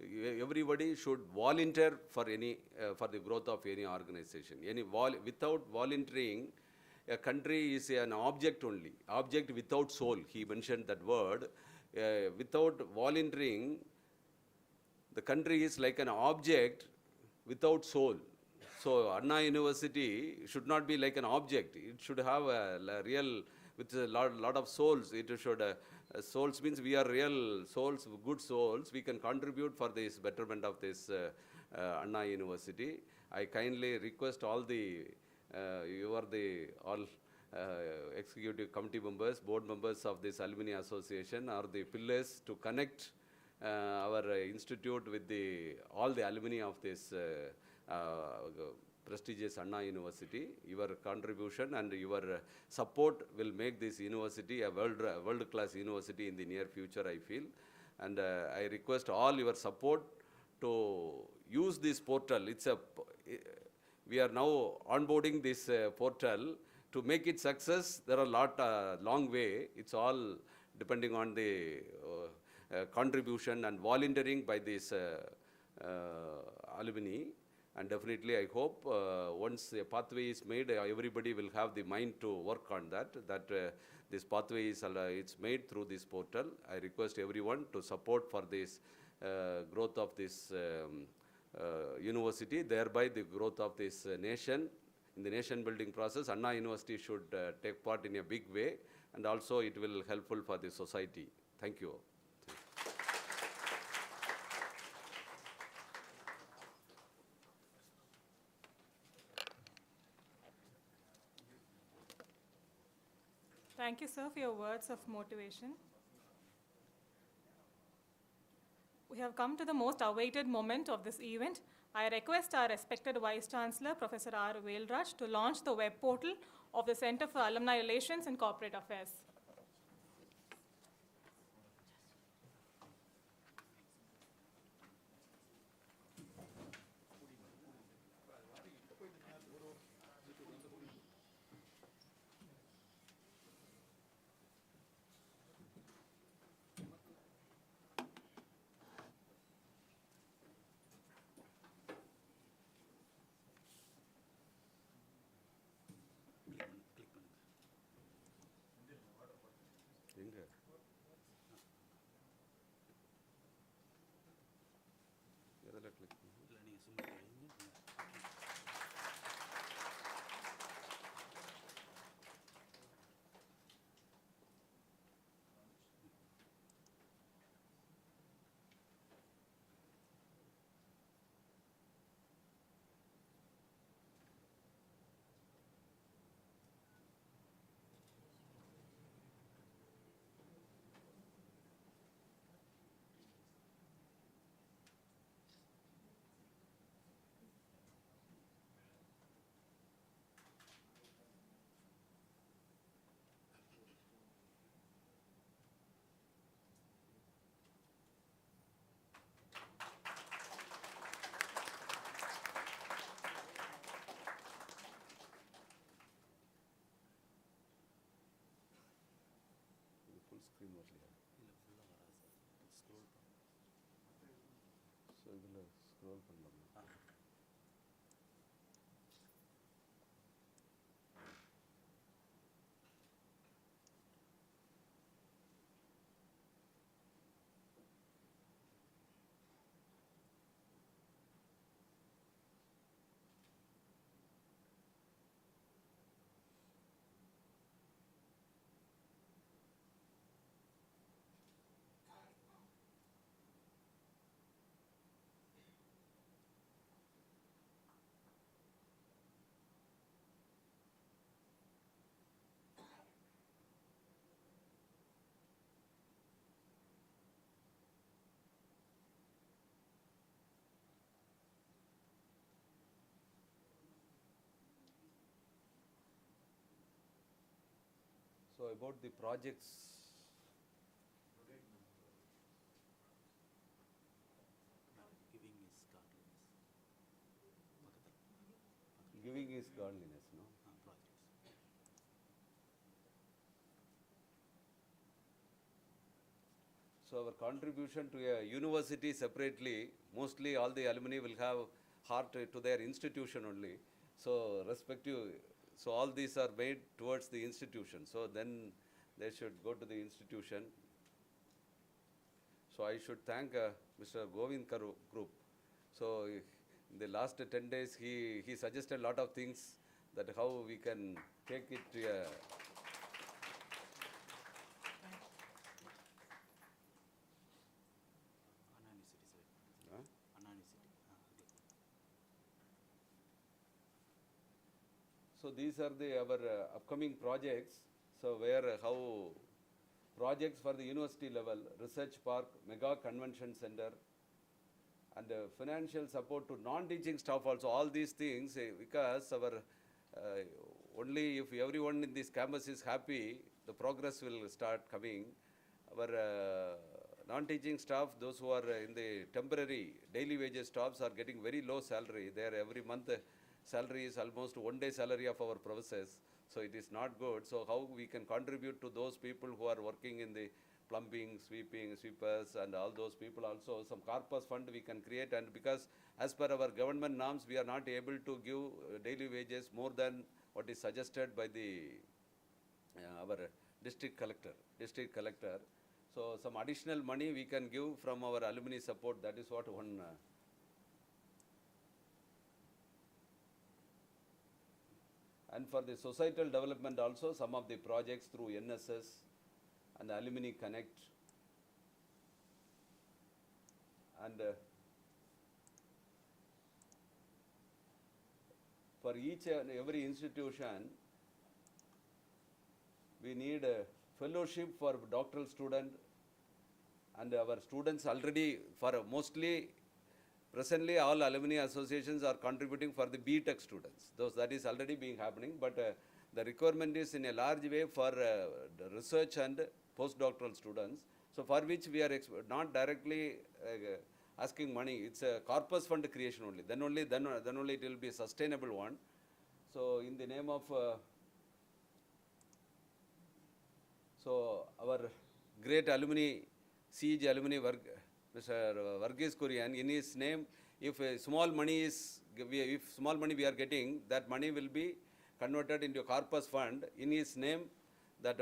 everybody should volunteer for any for the growth of any organization. Without volunteering, a country is an object only, object without soul. He mentioned that word. Without volunteering, the country is like an object without soul. So Anna University should not be like an object. It should have a real, with a lot of souls. It should, souls means we are real souls, good souls. We can contribute for this betterment of this Anna University. I kindly request all the, you are the all executive committee members, board members of this alumni association are the pillars to connect our institute with all the alumni of this prestigious Anna University. Your contribution and your support will make this university a world-class university in the near future, I feel. And I request all your support to use this portal. We are now onboarding this portal. To make it success, there are long way. It's all depending on the contribution and volunteering by this alumni. And definitely, I hope once a pathway is made, everybody will have the mind to work on that. This pathway is it's made through this portal. I request everyone to support for this growth of this university, thereby the growth of this nation. In the nation building process, Anna University should take part in a big way, and also it will helpful for the society. Thank you. Thank you, sir, for your words of motivation. We have come to the most awaited moment of this event. I request our respected Vice Chancellor, Professor R. Velraj, to launch the web portal of the Center for Alumni Relations and Corporate Affairs. So about the projects, giving is godliness, no? So our contribution to a university separately, mostly all the alumni will have heart to their institution only. So so all these are made towards the institution. So then they should go to the institution. So I should thank Mr. Govind Group. So in the last 10 days, he suggested a lot of things that how we can take it to a So these are our upcoming projects. So where how projects for the university level, research park, mega convention center, and financial support to non-teaching staff also. All these things because our only if everyone in this campus is happy, the progress will start coming. Our non-teaching staff, those who are in the temporary daily wages staffs are getting very low salary. Their every month salary is almost 1 day salary of our professors. So it is not good. So how we can contribute to those people who are working in the plumbing, sweepers, and all those people also. Some corpus fund we can create, and because as per our government norms, we are not able to give daily wages more than what is suggested by the our district collector. So some additional money we can give from our alumni support. That is what one. And for the societal development also, some of the projects through NSS and Alumni Connect. And for each and every institution, we need a fellowship for doctoral student, and our students already for mostly presently all alumni associations are contributing for the BTech students. That is already being happening, but the requirement is in a large way for the research and postdoctoral students. So for which we are not directly asking money. It's a corpus fund creation only. Then only it will be a sustainable one. So in the name of so our great alumni, CEG alumni Mr. Varghese Kurian, in his name, if small money we are getting, that money will be converted into a corpus fund. In his name, that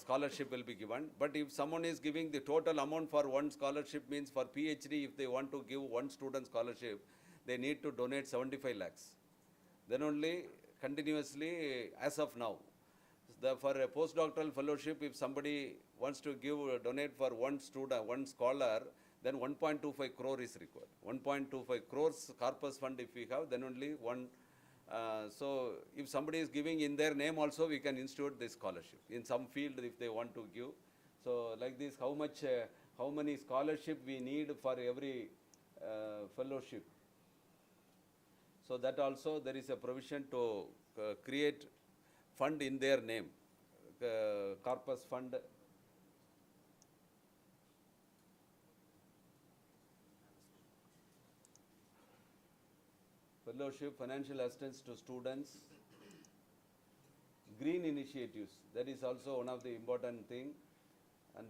scholarship will be given. But if someone is giving the total amount for one scholarship, means for PhD, if they want to give one student scholarship, they need to donate 75 lakhs. Then only continuously as of now. For a postdoctoral fellowship, if somebody wants to donate for one student, one scholar, then 1.25 crore is required. 1.25 crores corpus fund if we have, then only one. So if somebody is giving in their name also, we can institute this scholarship in some field if they want to give. So like this, how many scholarship we need for every fellowship. So that also there is a provision to create fund in their name, corpus fund. Fellowship, financial assistance to students, green initiatives, that is also one of the important thing. And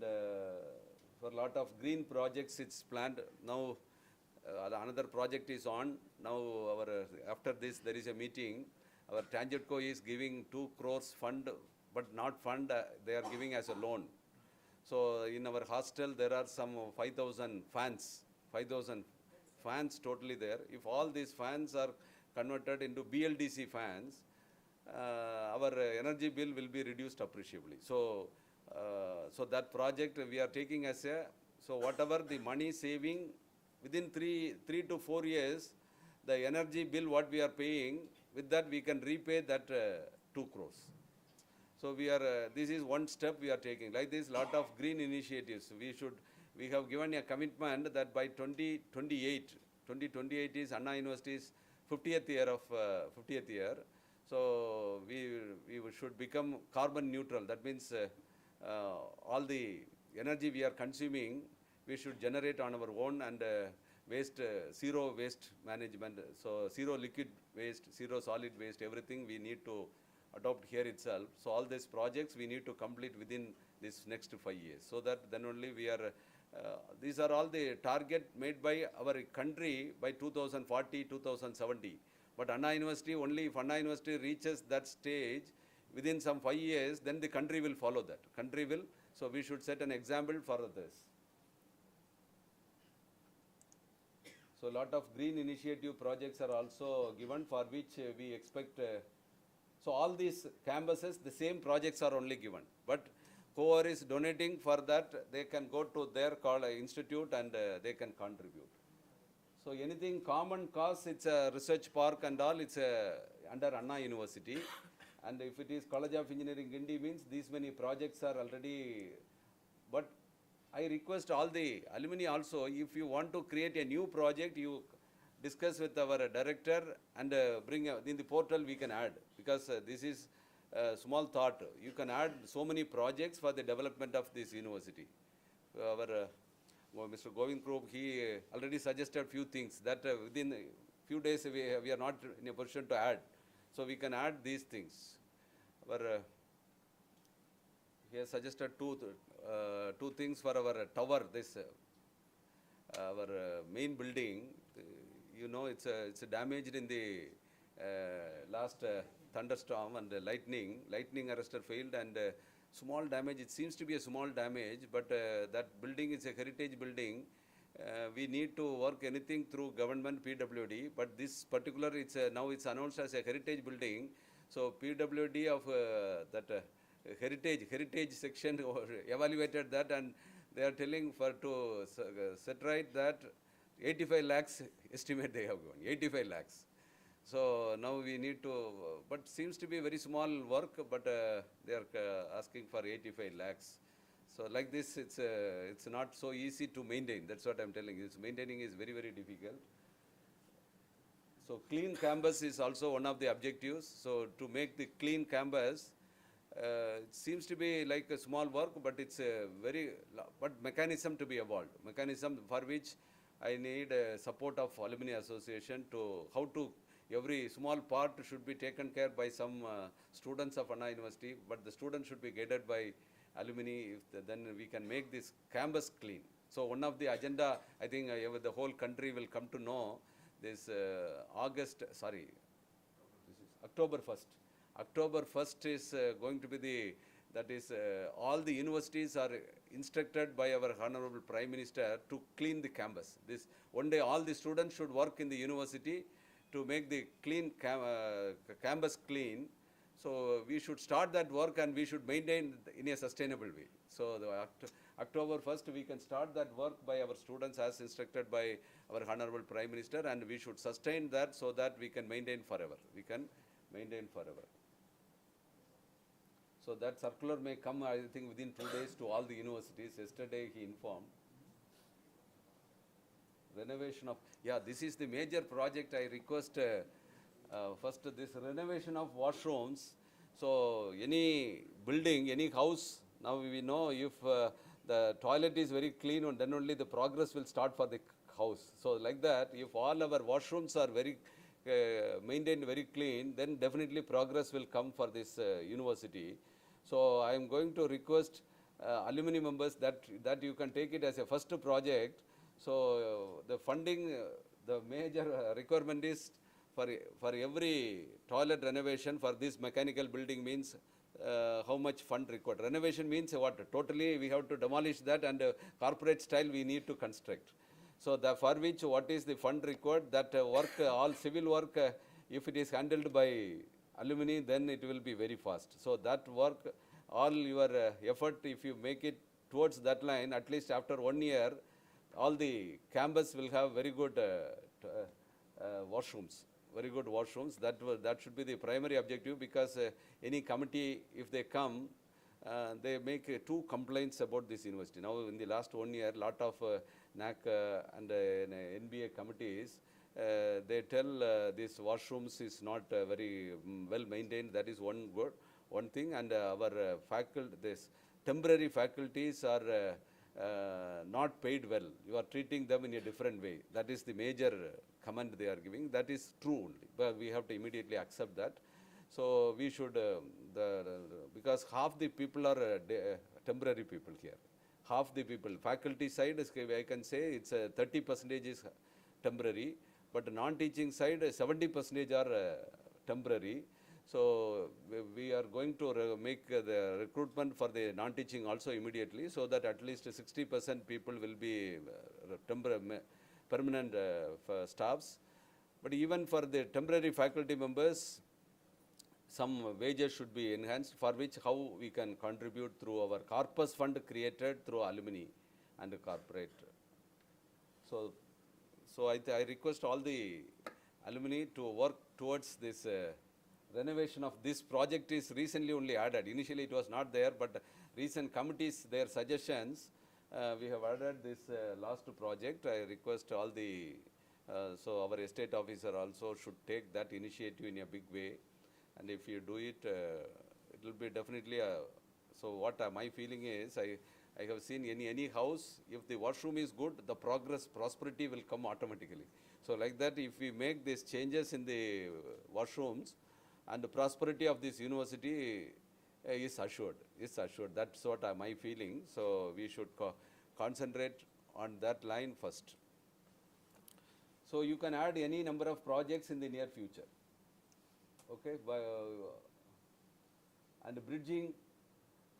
for a lot of green projects it's planned. Now another project is on. Now after this there is a meeting. Our Tangentco is giving 2 crores fund, but not fund, they are giving as a loan. So in our hostel there are some 5,000 fans, 5,000 fans totally there. If all these fans are converted into BLDC fans, our energy bill will be reduced appreciably. So, so that project we are taking as a, so whatever the money saving within 3 to 4 years, the energy bill what we are paying, with that we can repay that 2 crores. So we are, this is one step we are taking. Like this, lot of green initiatives. We have given a commitment that by 2028 is Anna University's 50th year. So we should become carbon neutral. That means all the energy we are consuming, we should generate on our own, and zero waste management. So zero liquid waste, zero solid waste, everything we need to adopt here itself. So all these projects we need to complete within this next 5 years. So that then only we are, these are all the target made by our country by 2040, 2070. But Anna University, only if Anna University reaches that stage within some 5 years, then the country will follow that. Country will, so we should set an example for this. So a lot of green initiative projects are also given, for which we expect, so all these campuses, the same projects are only given. But whoever is donating for that, they can go to their institute and they can contribute. So anything common cause, it's a research park and all, it's under Anna University. And if it is College of Engineering Gindi means these many projects are already, but I request all the alumni also, if you want to create a new project, you discuss with our director and bring in the portal we can add, because this is a small thought. You can add so many projects for the development of this university. Our Mr. Govind Krop, he already suggested few things that within a few days we are not in a position to add. So we can add these things. Our, he has suggested two things for our tower, this our main building. You know, it's damaged in the last thunderstorm and lightning arrestor failed, and small damage. It seems to be a small damage, but that building is a heritage building. We need to work anything through government PWD, but this particular, now it's announced as a heritage building. So PWD of that heritage section evaluated that, and they are telling to set right that 85 lakhs estimate they have given, 85 lakhs. So now we need to, but seems to be very small work, but they are asking for 85 lakhs. So like this, it's not so easy to maintain. That's what I'm telling you. Maintaining is very, very difficult. So clean campus is also one of the objectives. So to make the clean campus, it seems to be like a small work, but it's a but mechanism to be evolved. Mechanism for which I need support of Alumni Association to how to, every small part should be taken care by some students of Anna University, but the students should be guided by alumni. Then we can make this campus clean. So one of the agenda, I think the whole country will come to know this October 1st. October 1st is going to be all the universities are instructed by our Honorable Prime Minister to clean the campus. This one day all the students should work in the university to make the campus clean. So we should start that work and we should maintain in a sustainable way. So October 1st we can start that work by our students as instructed by our Honorable Prime Minister, and we should sustain that so that we can maintain forever. We can maintain forever. So that circular may come, I think, within 2 days to all the universities. Yesterday he informed. Renovation of, this is the major project. I request first this renovation of washrooms. So any building, any house, now we know if the toilet is very clean, and then only the progress will start for the house. So like that, if all our washrooms are very maintained very clean, then definitely progress will come for this university. So I am going to request alumni members that you can take it as a first project. So the funding, the major requirement is for every toilet renovation for this mechanical building means how much fund required. Renovation means what? Totally we have to demolish that, and corporate style we need to construct. So for which what is the fund required? That work, all civil work, if it is handled by alumni, then it will be very fast. So that work, all your effort, if you make it towards that line, at least after 1 year, all the campus will have very good washrooms. Very good washrooms. That should be the primary objective, because any committee, if they come, they make 2 complaints about this university. Now in the last 1 year, lot of NAC and NBA committees, they tell these washrooms is not very well maintained. That is one thing. And our this temporary faculties are not paid well. You are treating them in a different way. That is the major comment they are giving. That is true only, but we have to immediately accept that. So we should, because half the people are temporary people here. Half the people, faculty side, I can say it's 30% is temporary, but non-teaching side 70% are temporary. So we are going to make the recruitment for the non-teaching also immediately, so that at least 60% people will be permanent staffs. But even for the temporary faculty members, some wages should be enhanced, for which how we can contribute through our corpus fund created through alumni and corporate. So I request all the alumni to work towards this renovation of this project is recently only added. Initially it was not there, but recent committees, their suggestions, we have added this last project. I request all the, so our estate officer also should take that initiative in a big way. And if you do it, it will be definitely a, so what my feeling is, I have seen any house, if the washroom is good, the prosperity will come automatically. So like that, if we make these changes in the washrooms, and the prosperity of this university is assured, That's what my feeling. So we should concentrate on that line first. So you can add any number of projects in the near future. Okay, and bridging,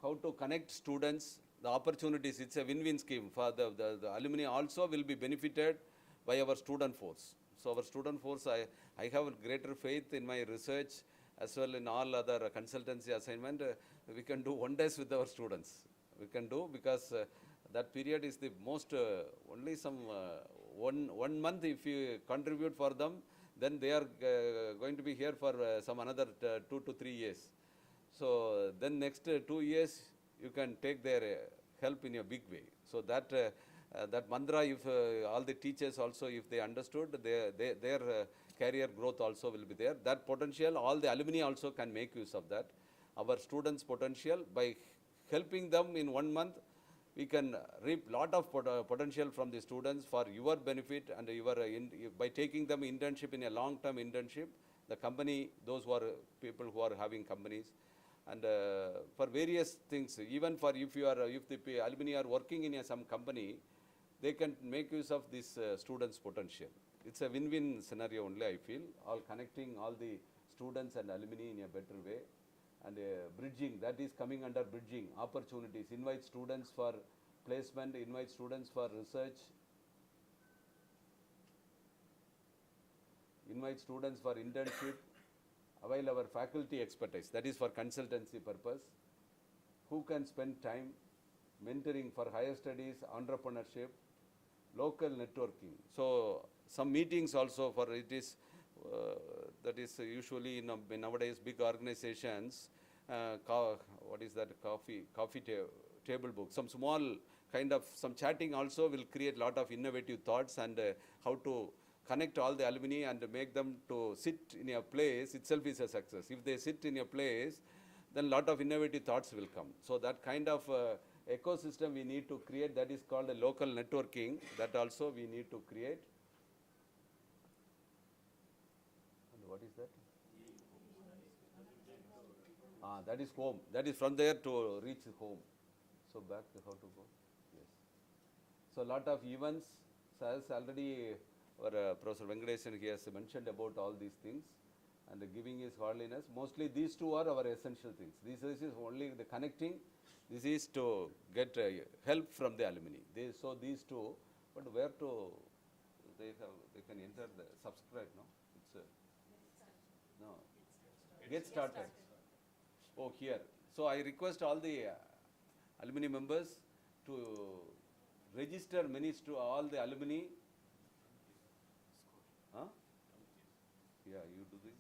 how to connect students, the opportunities, it's a win-win scheme. For the alumni also will be benefited by our student force. So our student force, I have a greater faith in my research as well in all other consultancy assignment. We can do wonders with our students. We can do, because that period is the most, only some 1 month if you contribute for them, then they are going to be here for some another 2 to 3 years. So then next 2 years, you can take their help in a big way. So that that mantra, if all the teachers also, if they understood, their career growth also will be there. That potential, all the alumni also can make use of that. Our students' potential, by helping them in 1 month, we can reap lot of potential from the students for your benefit, and your by taking them internship in a long-term internship, the company, those who are people who are having companies, and for various things, even for if the alumni are working in some company, they can make use of this students' potential. It's a win-win scenario only, I feel, all connecting all the students and alumni in a better way. And bridging, that is coming under bridging, opportunities, invite students for placement, invite students for research, invite students for internship, avail our faculty expertise, that is for consultancy purpose, who can spend time, mentoring for higher studies, entrepreneurship, local networking. So some meetings also for it is, that is usually in nowadays big organizations, what is that, coffee table book, some small kind of some chatting also will create lot of innovative thoughts, and how to connect all the alumni and make them to sit in a place itself is a success. If they sit in a place, then lot of innovative thoughts will come. So that kind of ecosystem we need to create, that is called a local networking, that also we need to create. And what is that? That is home. That is from there to reach home. So back to how to go. Yes. So lot of events, as already our Professor Venkatesan, he has mentioned about all these things, and giving his holiness. Mostly these two are our essential things. This is only the connecting. This is to get help from the alumni. So these two, but where to, they can enter the subscribe, no? It's no. Get started. Oh, here. So I request all the alumni members to register minutes to all the alumni. Huh? Yeah, you do this.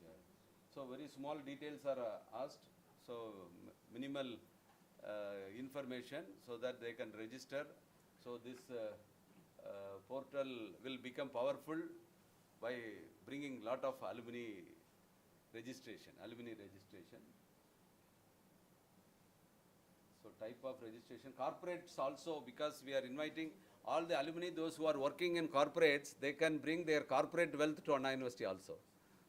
Yeah. So very small details are asked. So minimal information, so that they can register. So this portal will become powerful by bringing lot of alumni registration. So type of registration. Corporates also, because we are inviting all the alumni, those who are working in corporates, they can bring their corporate wealth to Anna University also.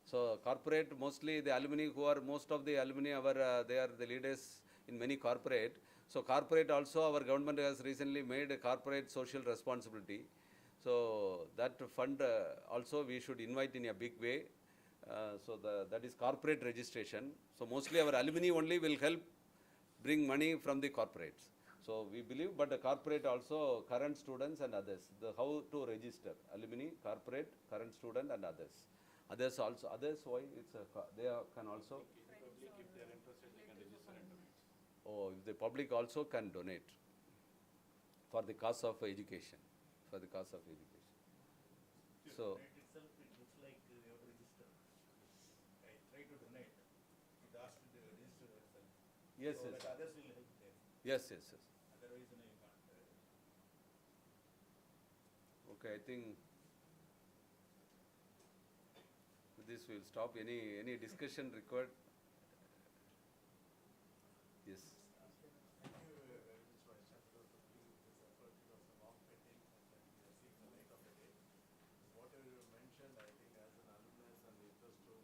So corporate, mostly the alumni who are, most of the alumni, they are the leaders in many corporate. So corporate also, our government has recently made a corporate social responsibility. So that fund also we should invite in a big way. So that is corporate registration. So mostly our alumni only will help bring money from the corporates. So we believe, but the corporate also, current students and others, how to register, alumni, corporate, current student and others. Others also, why? They can also. If they are interested, they can register and donate. Oh, if the public also can donate. for the cause of education, for the cause of education. So, itself, it looks like you have to register. I try to donate. It asks to register yourself. yes, So yes, that others will help there. yes, yes, yes. Otherwise, you can't. Okay, I think with this we will stop. Any discussion required? Yes. Thank you, Mr. Vice Chancellor, for doing this effort. It was a long pending, and then we are seeing the light of the day. Whatever you mentioned, I think as an alumnus and interest to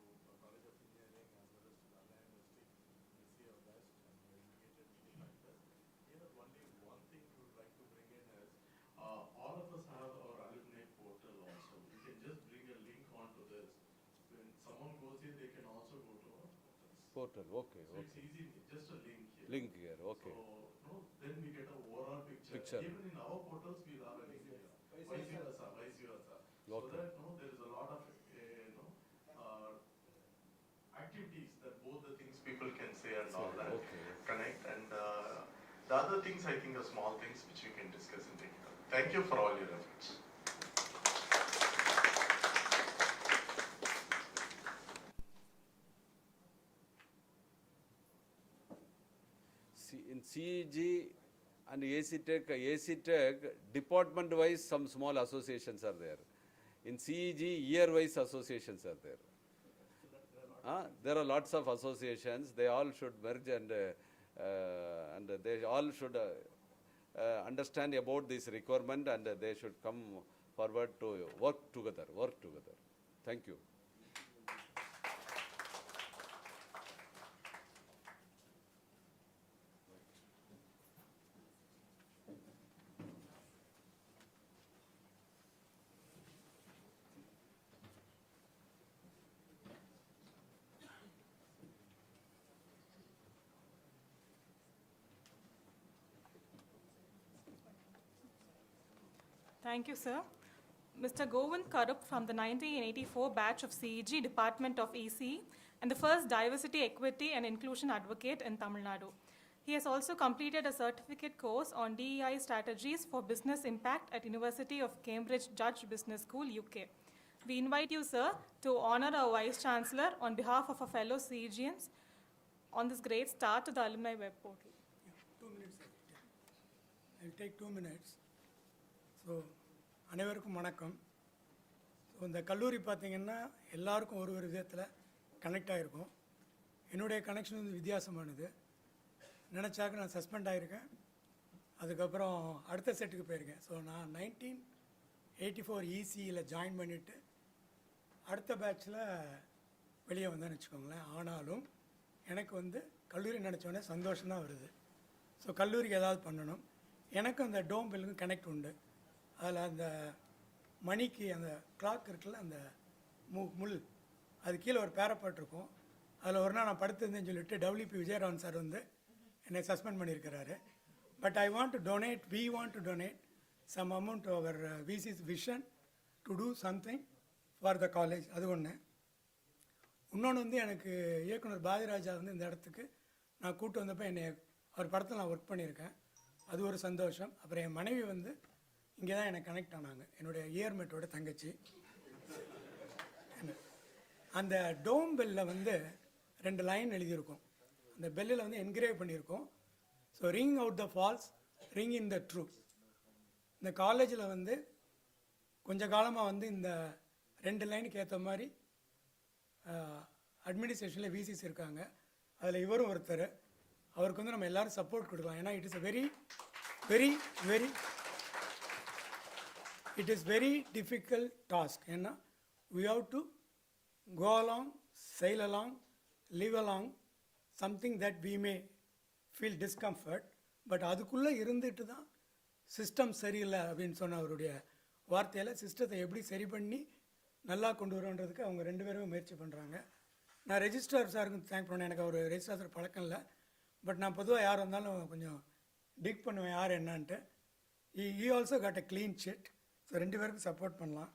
College of Engineering as well as to Nalanda University, we see our best and we educated many factors. Here, only one thing we would like to bring in is, all of us have our alumni portal also. We can just bring a link onto this. When someone goes here, they can also go to our portals. Portal. Okay. So Okay. it's easy, just a link here. Link here. Okay. So, no, then we get an overall picture. Picture. Even in our portals, we'll have a link here. Vice versa, vice versa. So Okay. that, no, there is a lot of, activities that both the things people can say and all that. Okay. Connect and, the other things I think are small things which we can discuss and take it up. Thank you for all your efforts. In CEG and AC Tech, department-wise, some small associations are there. In CEG, year-wise associations are there. There are lots of associations. They all should merge and they all should understand about this requirement, and they should come forward to work together. Thank you. Thank you, sir. Mr. Govind Karup from the 1984 batch of CEG, Department of EC, and the first Diversity, Equity and Inclusion Advocate in Tamil Nadu. He has also completed a certificate course on DEI strategies for business impact at University of Cambridge Judge Business School, UK. We invite you, sir, to honor our Vice Chancellor on behalf of our fellow CEGians on this great start to the alumni web portal. 2 minutes. I'll take 2 minutes. So அனைவருக்கும் வணக்கம். So இந்த கல்லூரி பார்த்திங்கன்னா எல்லாருக்கும் ஒரு விதத்தில் connect ஆகிருக்கும். என்னுடைய கனெக்ஷன் வந்து வித்தியாசமானது. நினச்சாக்க நான் சஸ்பெண்ட் ஆகிருக்கேன். அதுக்கப்புறம் அடுத்த செட்டுக்கு போயிருக்கேன். ஸோ நான் 1984 ECயில் ஜாயின் பண்ணிவிட்டு அடுத்த பேட்சில் வெளியே வந்தேன்னு வச்சுக்கோங்களேன். ஆனாலும் எனக்கு வந்து கல்லூரி நினச்சோடனே சந்தோஷம்தான் வருது. ஸோ கல்லூரிக்கு ஏதாவது பண்ணணும். எனக்கும் அந்த டோம் பெல்லுக்கும் கனெக்ட் உண்டு. அதில் அந்த மணிக்கு அந்த கிளாக் இருக்குல்ல, அந்த முள் அது கீழே ஒரு பேரப்பாட் இருக்கும். அதில் ஒரு நாள் நான் படுத்திருந்தேன்னு சொல்லிட்டு WP விஜயராமன் சார் வந்து என்னை சஸ்பெண்ட் பண்ணியிருக்கிறாரு. But I want to donate, we want to donate some amount to our VC's vision to do something for the college. அது ஒன்று. இன்னொன்று வந்து எனக்கு இயக்குனர் பாதிராஜா வந்து இந்த இடத்துக்கு நான் கூப்பிட்டு வந்தப்போ என்னை அவர் படத்தில் நான் ஒர்க் பண்ணியிருக்கேன். அது ஒரு சந்தோஷம். அப்புறம் என் மனைவி வந்து இங்கே தான் எனக்கு கனெக்ட் ஆனாங்க, என்னுடைய இயர்மேட்டோட தங்கச்சி. அந்த டோம் பெல்லில் வந்து 2 லைன் எழுதியிருக்கும். அந்த பெல்லில் வந்து என்கிரேவ் பண்ணியிருக்கோம். So ring out the false, ring in the true. இந்த காலேஜில் வந்து கொஞ்ச காலமாக வந்து இந்த 2 லைனுக்கு ஏற்ற மாதிரி அட்மினிஸ்ட்ரேஷனில் விசிஸ் இருக்காங்க. அதில் இவரும் ஒருத்தர். அவருக்கு வந்து நம்ம எல்லோரும் சப்போர்ட் கொடுக்கலாம். ஏன்னா it is very difficult task. ஏன்னா we have to go along, sail along, live along something that we may feel discomfort. But அதுக்குள்ளே இருந்துட்டு தான் சிஸ்டம் சரியில்லை அப்படின்னு சொன்ன அவருடைய வார்த்தையில் சிஸ்டத்தை எப்படி சரி பண்ணி நல்லா கொண்டு வருன்றதுக்கு அவங்க 2 பேருமே முயற்சி பண்ணுறாங்க. நான் ரெஜிஸ்ட்ரார் சாருக்கு தேங்க் பண்ணேன். எனக்கு அவர் ரெஜிஸ்ட்ரார் சார் பழக்கம் இல்லை. பட் நான் பொதுவாக யார் வந்தாலும் கொஞ்சம் டிக் பண்ணுவேன் யார் என்னான்ட்டு. He also got a clean chit. So 2 பேருக்கும் சப்போர்ட் பண்ணலாம்.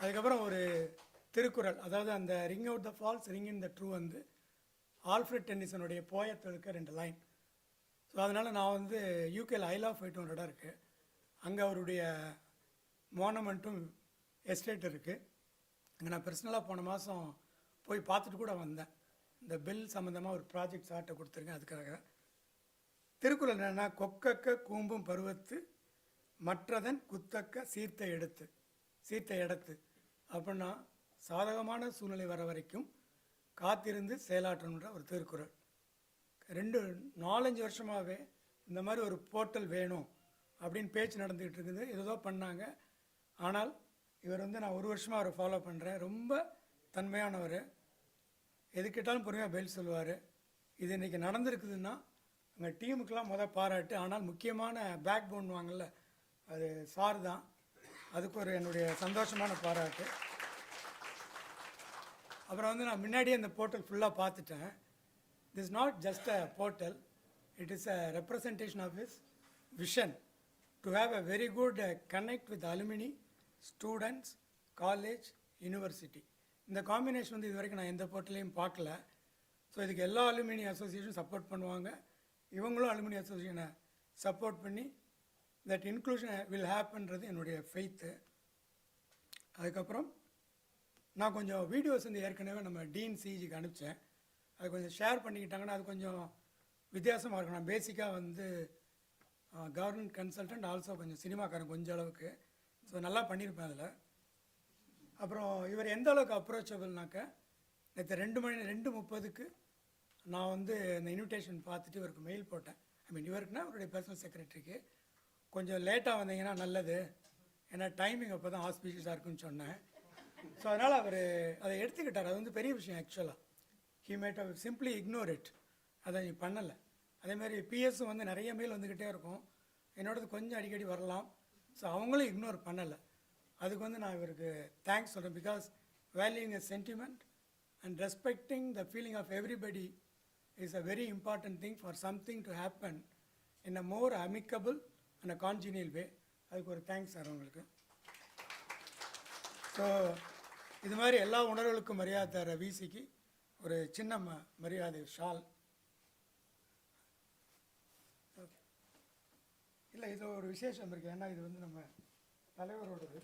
அதுக்கப்புறம் ஒரு திருக்குறள், அதாவது அந்த ring out the false, ring in the true வந்து ஆல்ஃப்ரெட் டென்னிசனுடைய போயத்தில் இருக்க 2 லைன். ஸோ அதனால் நான் வந்து யூகேல ஐல் ஆஃப் வைட் ஒரு இடம் இருக்குது, அங்கே அவருடைய மோனமெண்ட்டும் எஸ்டேட் இருக்குது. அங்கே நான் பர்சனலாக போன மாதம் போய் பார்த்துட்டு கூட வந்தேன். இந்த பில் சம்மந்தமாக ஒரு ப்ராஜெக்ட் சார்ட்டை கொடுத்துருக்கேன். அதுக்காக திருக்குறள் என்னென்னா, கொக்கக்க கூம்பும் பருவத்து மற்றதன் குத்தக்க சீர்த்த இடத்து அப்படின்னா சாதகமான சூழ்நிலை வர வரைக்கும் காத்திருந்து செயலாற்றணுன்ற ஒரு திருக்குறள். 4-5 வருஷமாகவே இந்த மாதிரி ஒரு போர்ட்டல் வேணும் அப்படின்னு பேச்சு நடந்துக்கிட்டு இருக்குது. ஏதோ பண்ணாங்க. ஆனால் இவர் வந்து நான் 1 வருஷமாக அவரை ஃபாலோ பண்ணுறேன். ரொம்ப தன்மையானவர், எது கேட்டாலும் பொறுமையாக பதில் சொல்லுவார். இது இன்றைக்கி நடந்திருக்குதுன்னா எங்கள் டீமுக்கெலாம் பாராட்டு. ஆனால் முக்கியமான பேக் போன் வாங்கல, அது சார் தான். அதுக்கு ஒரு என்னுடைய சந்தோஷமான பாராட்டு. அப்புறம் வந்து நான் முன்னாடியே அந்த போர்ட்டல் ஃபுல்லாக பார்த்துட்டேன். This not just a portal, it is a representation of his vision to have a very good connect with alumni, students, college, university. இந்த காம்பினேஷன் வந்து இது வரைக்கும் நான் எந்த போர்ட்டலையும் பார்க்கல. ஸோ இதுக்கு எல்லா அலுமினி அசோசியேஷனும் சப்போர்ட் பண்ணுவாங்க, இவங்களும் அலுமினி அசோசியேஷனை சப்போர்ட் பண்ணி தட் இன்க்ளூஷன் வில் ஹேப்பன்றது என்னுடைய ஃபெய்த்து. அதுக்கப்புறம் நான் கொஞ்சம் வீடியோஸ் வந்து ஏற்கனவே நம்ம டீன் சிஜிக்கு அனுப்பிச்சேன். அது கொஞ்சம் ஷேர் பண்ணிக்கிட்டாங்கன்னா அது கொஞ்சம் வித்தியாசமாக இருக்கும். நான் பேசிக்காக வந்து கவர்மெண்ட் கன்சல்டன்ட், ஆல்சோ கொஞ்சம் சினிமாக்காரன் கொஞ்சம் அளவுக்கு. ஸோ நல்லா பண்ணியிருப்பேன் அதில். அப்புறம் இவர் எந்த அளவுக்கு அப்ரோச்சபிள்னாக்க, நேற்று 2:30 நான் வந்து இந்த இன்விடேஷன் பார்த்துட்டு இவருக்கு மெயில் போட்டேன். இவருக்குன்னா அவருடைய பர்சனல் செக்ரட்டரிக்கு, கொஞ்சம் லேட்டாக வந்தீங்கன்னா நல்லது, ஏன்னா டைமிங் அப்போ தான் ஆஸ்பீஷியஸாக இருக்குன்னு சொன்னேன். ஸோ அதனால் அவர் அதை எடுத்துக்கிட்டார். அது வந்து பெரிய விஷயம் ஆக்சுவலாக. He made our simply ignore it, அதை நீ பண்ணலை. அதேமாதிரி பிஎஸ்ஸும் வந்து நிறைய மெயில் வந்துக்கிட்டே இருக்கும், என்னோடது கொஞ்சம் அடிக்கடி வரலாம். ஸோ அவங்களும் இக்னோர் பண்ணலை. அதுக்கு வந்து நான் இவருக்கு தேங்க்ஸ் சொல்கிறேன். Because valuing a sentiment and respecting the feeling of everybody is a very important thing for something to happen in a more amicable and a congenial way. அதுக்கு ஒரு தேங்க்ஸ் சார் உங்களுக்கு. So இது மாதிரி எல்லா உணர்வுகளுக்கும் மரியாதை தர விசிக்கு ஒரு சின்ன மரியாதை ஷால். ஓகே, இல்லை இது ஒரு விசேஷம் இருக்குது. ஏன்னா இது வந்து நம்ம தலைவரோடது.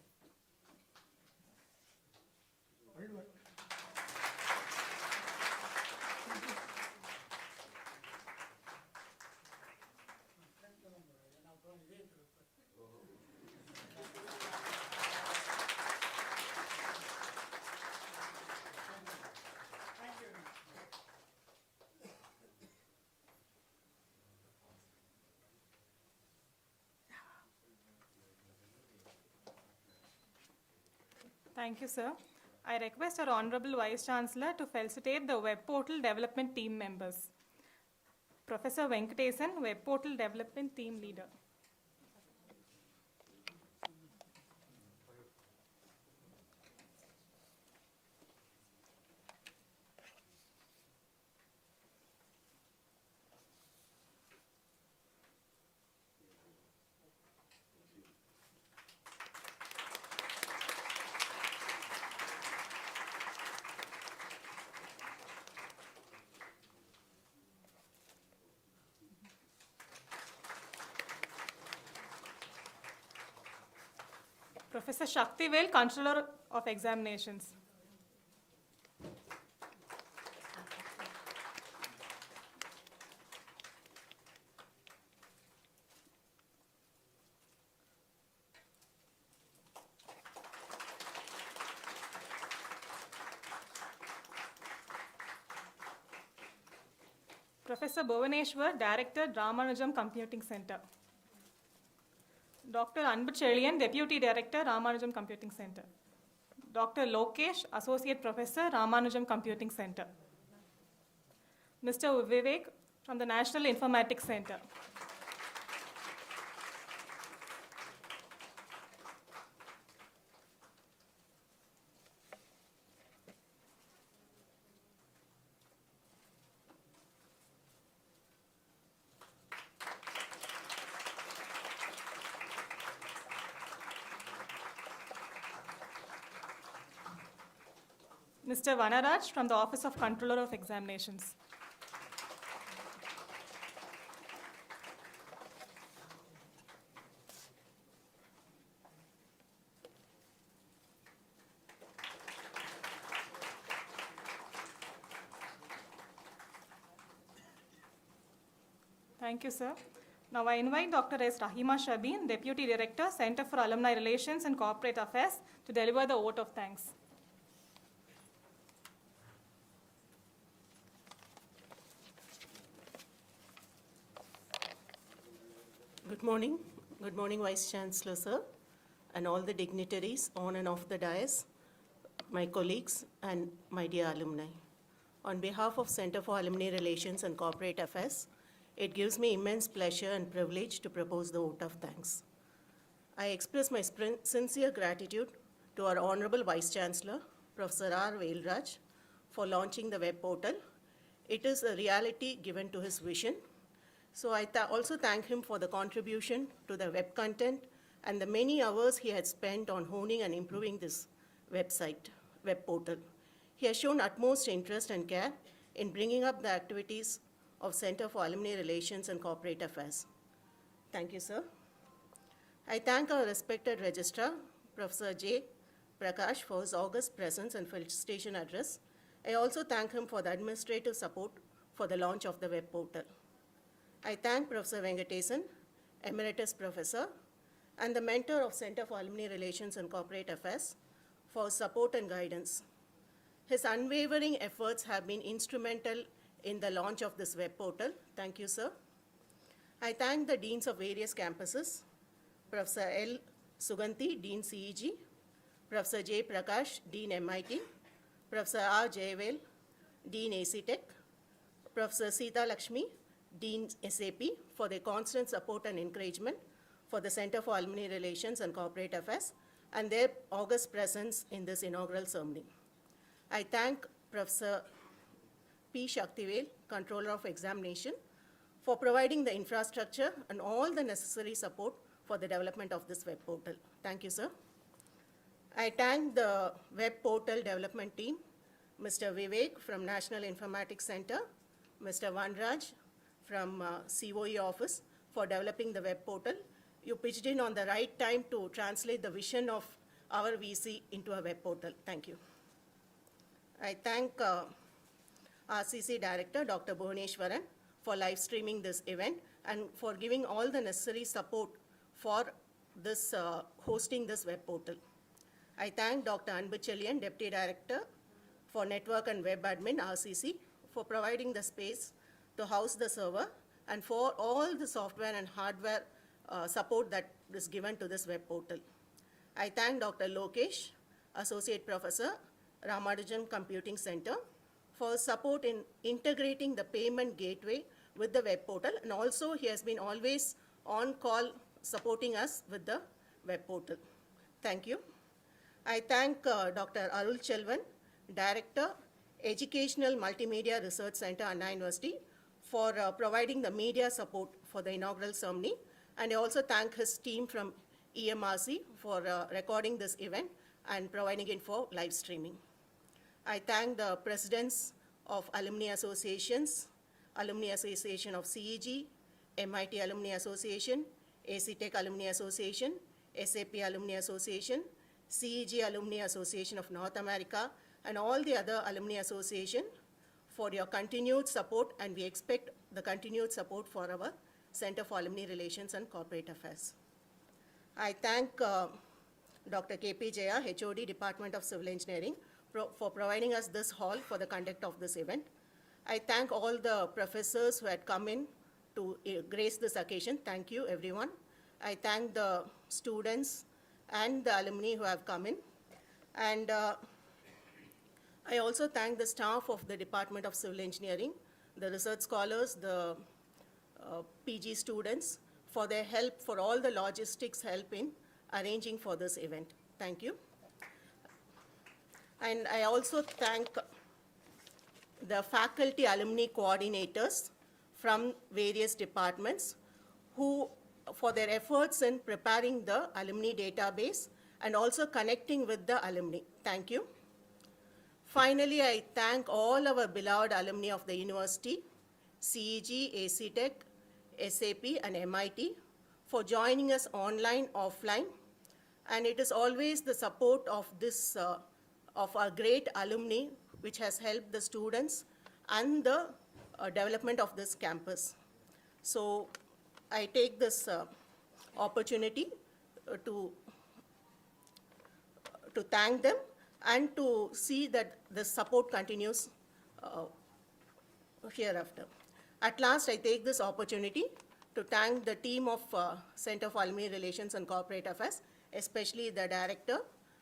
Thank you, sir. I request our Honorable Vice Chancellor to felicitate the Web Portal Development Team members. Professor Venkatesan, Web Portal Development Team Leader. Professor Shaktivel, Controller of Examinations. Professor Bhuvaneshwar, Director, Ramanujam Computing Center. Dr. Anbuchelian, Deputy Director, Ramanujam Computing Center. Dr. Lokesh, Associate Professor, Ramanujam Computing Center. Mr. Vivek from the National Informatics Center. Mr. Vanaraj from the Office of Controller of Examinations. Thank you, sir. Now I invite Dr. S. Rahima Shabin, Deputy Director, Center for Alumni Relations and Corporate Affairs, to deliver the vote of thanks. Good morning. Good morning, Vice Chancellor, sir, and all the dignitaries on and off the dais, my colleagues, and my dear alumni. On behalf of Center for Alumni Relations and Corporate Affairs, it gives me immense pleasure and privilege to propose the vote of thanks. I express my sincere gratitude to our Honorable Vice Chancellor, Professor R. Velraj, for launching the web portal. It is a reality given to his vision. So I also thank him for the contribution to the web content and the many hours he had spent on honing and improving this website, web portal. He has shown utmost interest and care in bringing up the activities of Center for Alumni Relations and Corporate Affairs. Thank you, sir. I thank our respected registrar, Professor J. Prakash, for his august presence and felicitation address. I also thank him for the administrative support for the launch of the web portal. I thank Professor Venkatesan, Emeritus Professor, and the mentor of Center for Alumni Relations and Corporate Affairs for his support and guidance. His unwavering efforts have been instrumental in the launch of this web portal. Thank you, sir. I thank the deans of various campuses, Professor L. Suganti, Dean CEG, Professor J. Prakash, Dean MIT, Professor R. Jayvel, Dean AC Tech, Professor Sita Lakshmi, Dean SAP, for their constant support and encouragement for the Center for Alumni Relations and Corporate Affairs and their august presence in this inaugural ceremony. I thank Professor P. Shaktivel, Controller of Examination, for providing the infrastructure and all the necessary support for the development of this web portal. Thank you, sir. I thank the web portal development team, Mr. Vivek from National Informatics Center, Mr. Vanraj from COE office for developing the web portal. You pitched in on the right time to translate the vision of our VC into a web portal. Thank you. I thank RCC Director, Dr. Bhuvaneshwaran, for live streaming this event and for giving all the necessary support for this hosting this web portal. I thank Dr. Anbuchelian, Deputy Director for Network and Web Admin, RCC, for providing the space to house the server and for all the software and hardware support that is given to this web portal. I thank Dr. Lokesh, Associate Professor, Ramanujan Computing Center, for support in integrating the payment gateway with the web portal, and also he has been always on call supporting us with the web portal. Thank you. I thank Dr. Arul Chelvan, Director, Educational Multimedia Research Center, Anna University, for providing the media support for the inaugural ceremony. And I also thank his team from EMRC for recording this event and providing it for live streaming. I thank the presidents of alumni associations, Alumni Association of CEG, MIT Alumni Association, AC Tech Alumni Association, SAP Alumni Association, CEG Alumni Association of North America, and all the other alumni association for your continued support, and we expect the continued support for our Center for Alumni Relations and Corporate Affairs. I thank Dr. K.P. Jaya, HOD, Department of Civil Engineering, for providing us this hall for the conduct of this event. I thank all the professors who had come in to grace this occasion. Thank you, everyone. I thank the students and the alumni who have come in. And I also thank the staff of the Department of Civil Engineering, the research scholars, the PG students, for their help, for all the logistics help in arranging for this event. Thank you. And I also thank the faculty alumni coordinators from various departments who, for their efforts in preparing the alumni database and also connecting with the alumni. Thank you. Finally, I thank all our beloved alumni of the university, CEG, AC Tech, SAP, and MIT, for joining us online, offline. And it is always the support of this, of our great alumni, which has helped the students and the development of this campus. So I take this opportunity to thank them and to see that the support continues hereafter. At last, I take this opportunity to thank the team of Center for Alumni Relations and Corporate Affairs, especially the director,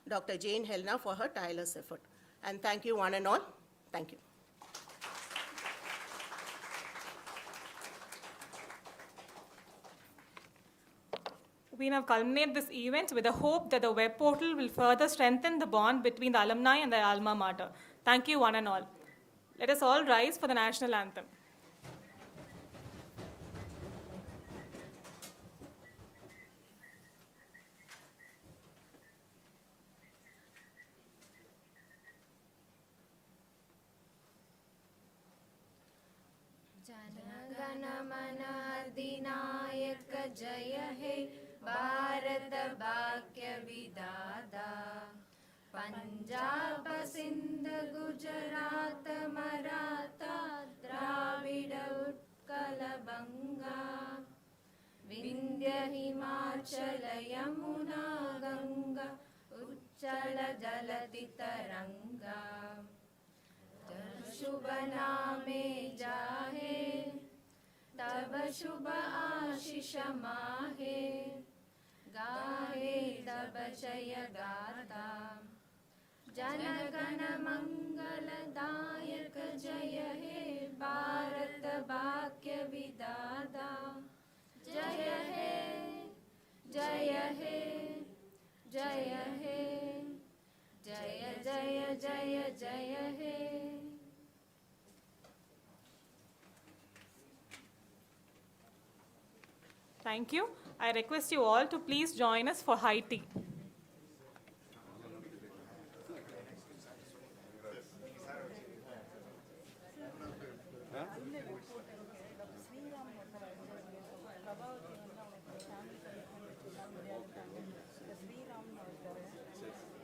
Dr. Jane Helena, for her tireless effort. And thank you one and all. Thank you. We now culminate this event with the hope that the web portal will further strengthen the bond between the alumni and their alma mater. Thank you one and all. Let us all rise for the national anthem. जनगण मन अधिनायक जय हे भारत भाग्य विधाता पंजाब सिंध गुजरात मराठा द्राविड उत्कल बंगा विंध्य हिमाचल यमुना गंगा उच्चल जलधि तरंगा शुभ नामे जाहे तब शुभ आशीष माहे गाहे तब जय गाथा जनगण मंगलदायक जय हे भारत भाग्य विधाता जय हे जय हे जय हे जय जय जय जय हे. Thank you. I request you all to please join us for high tea.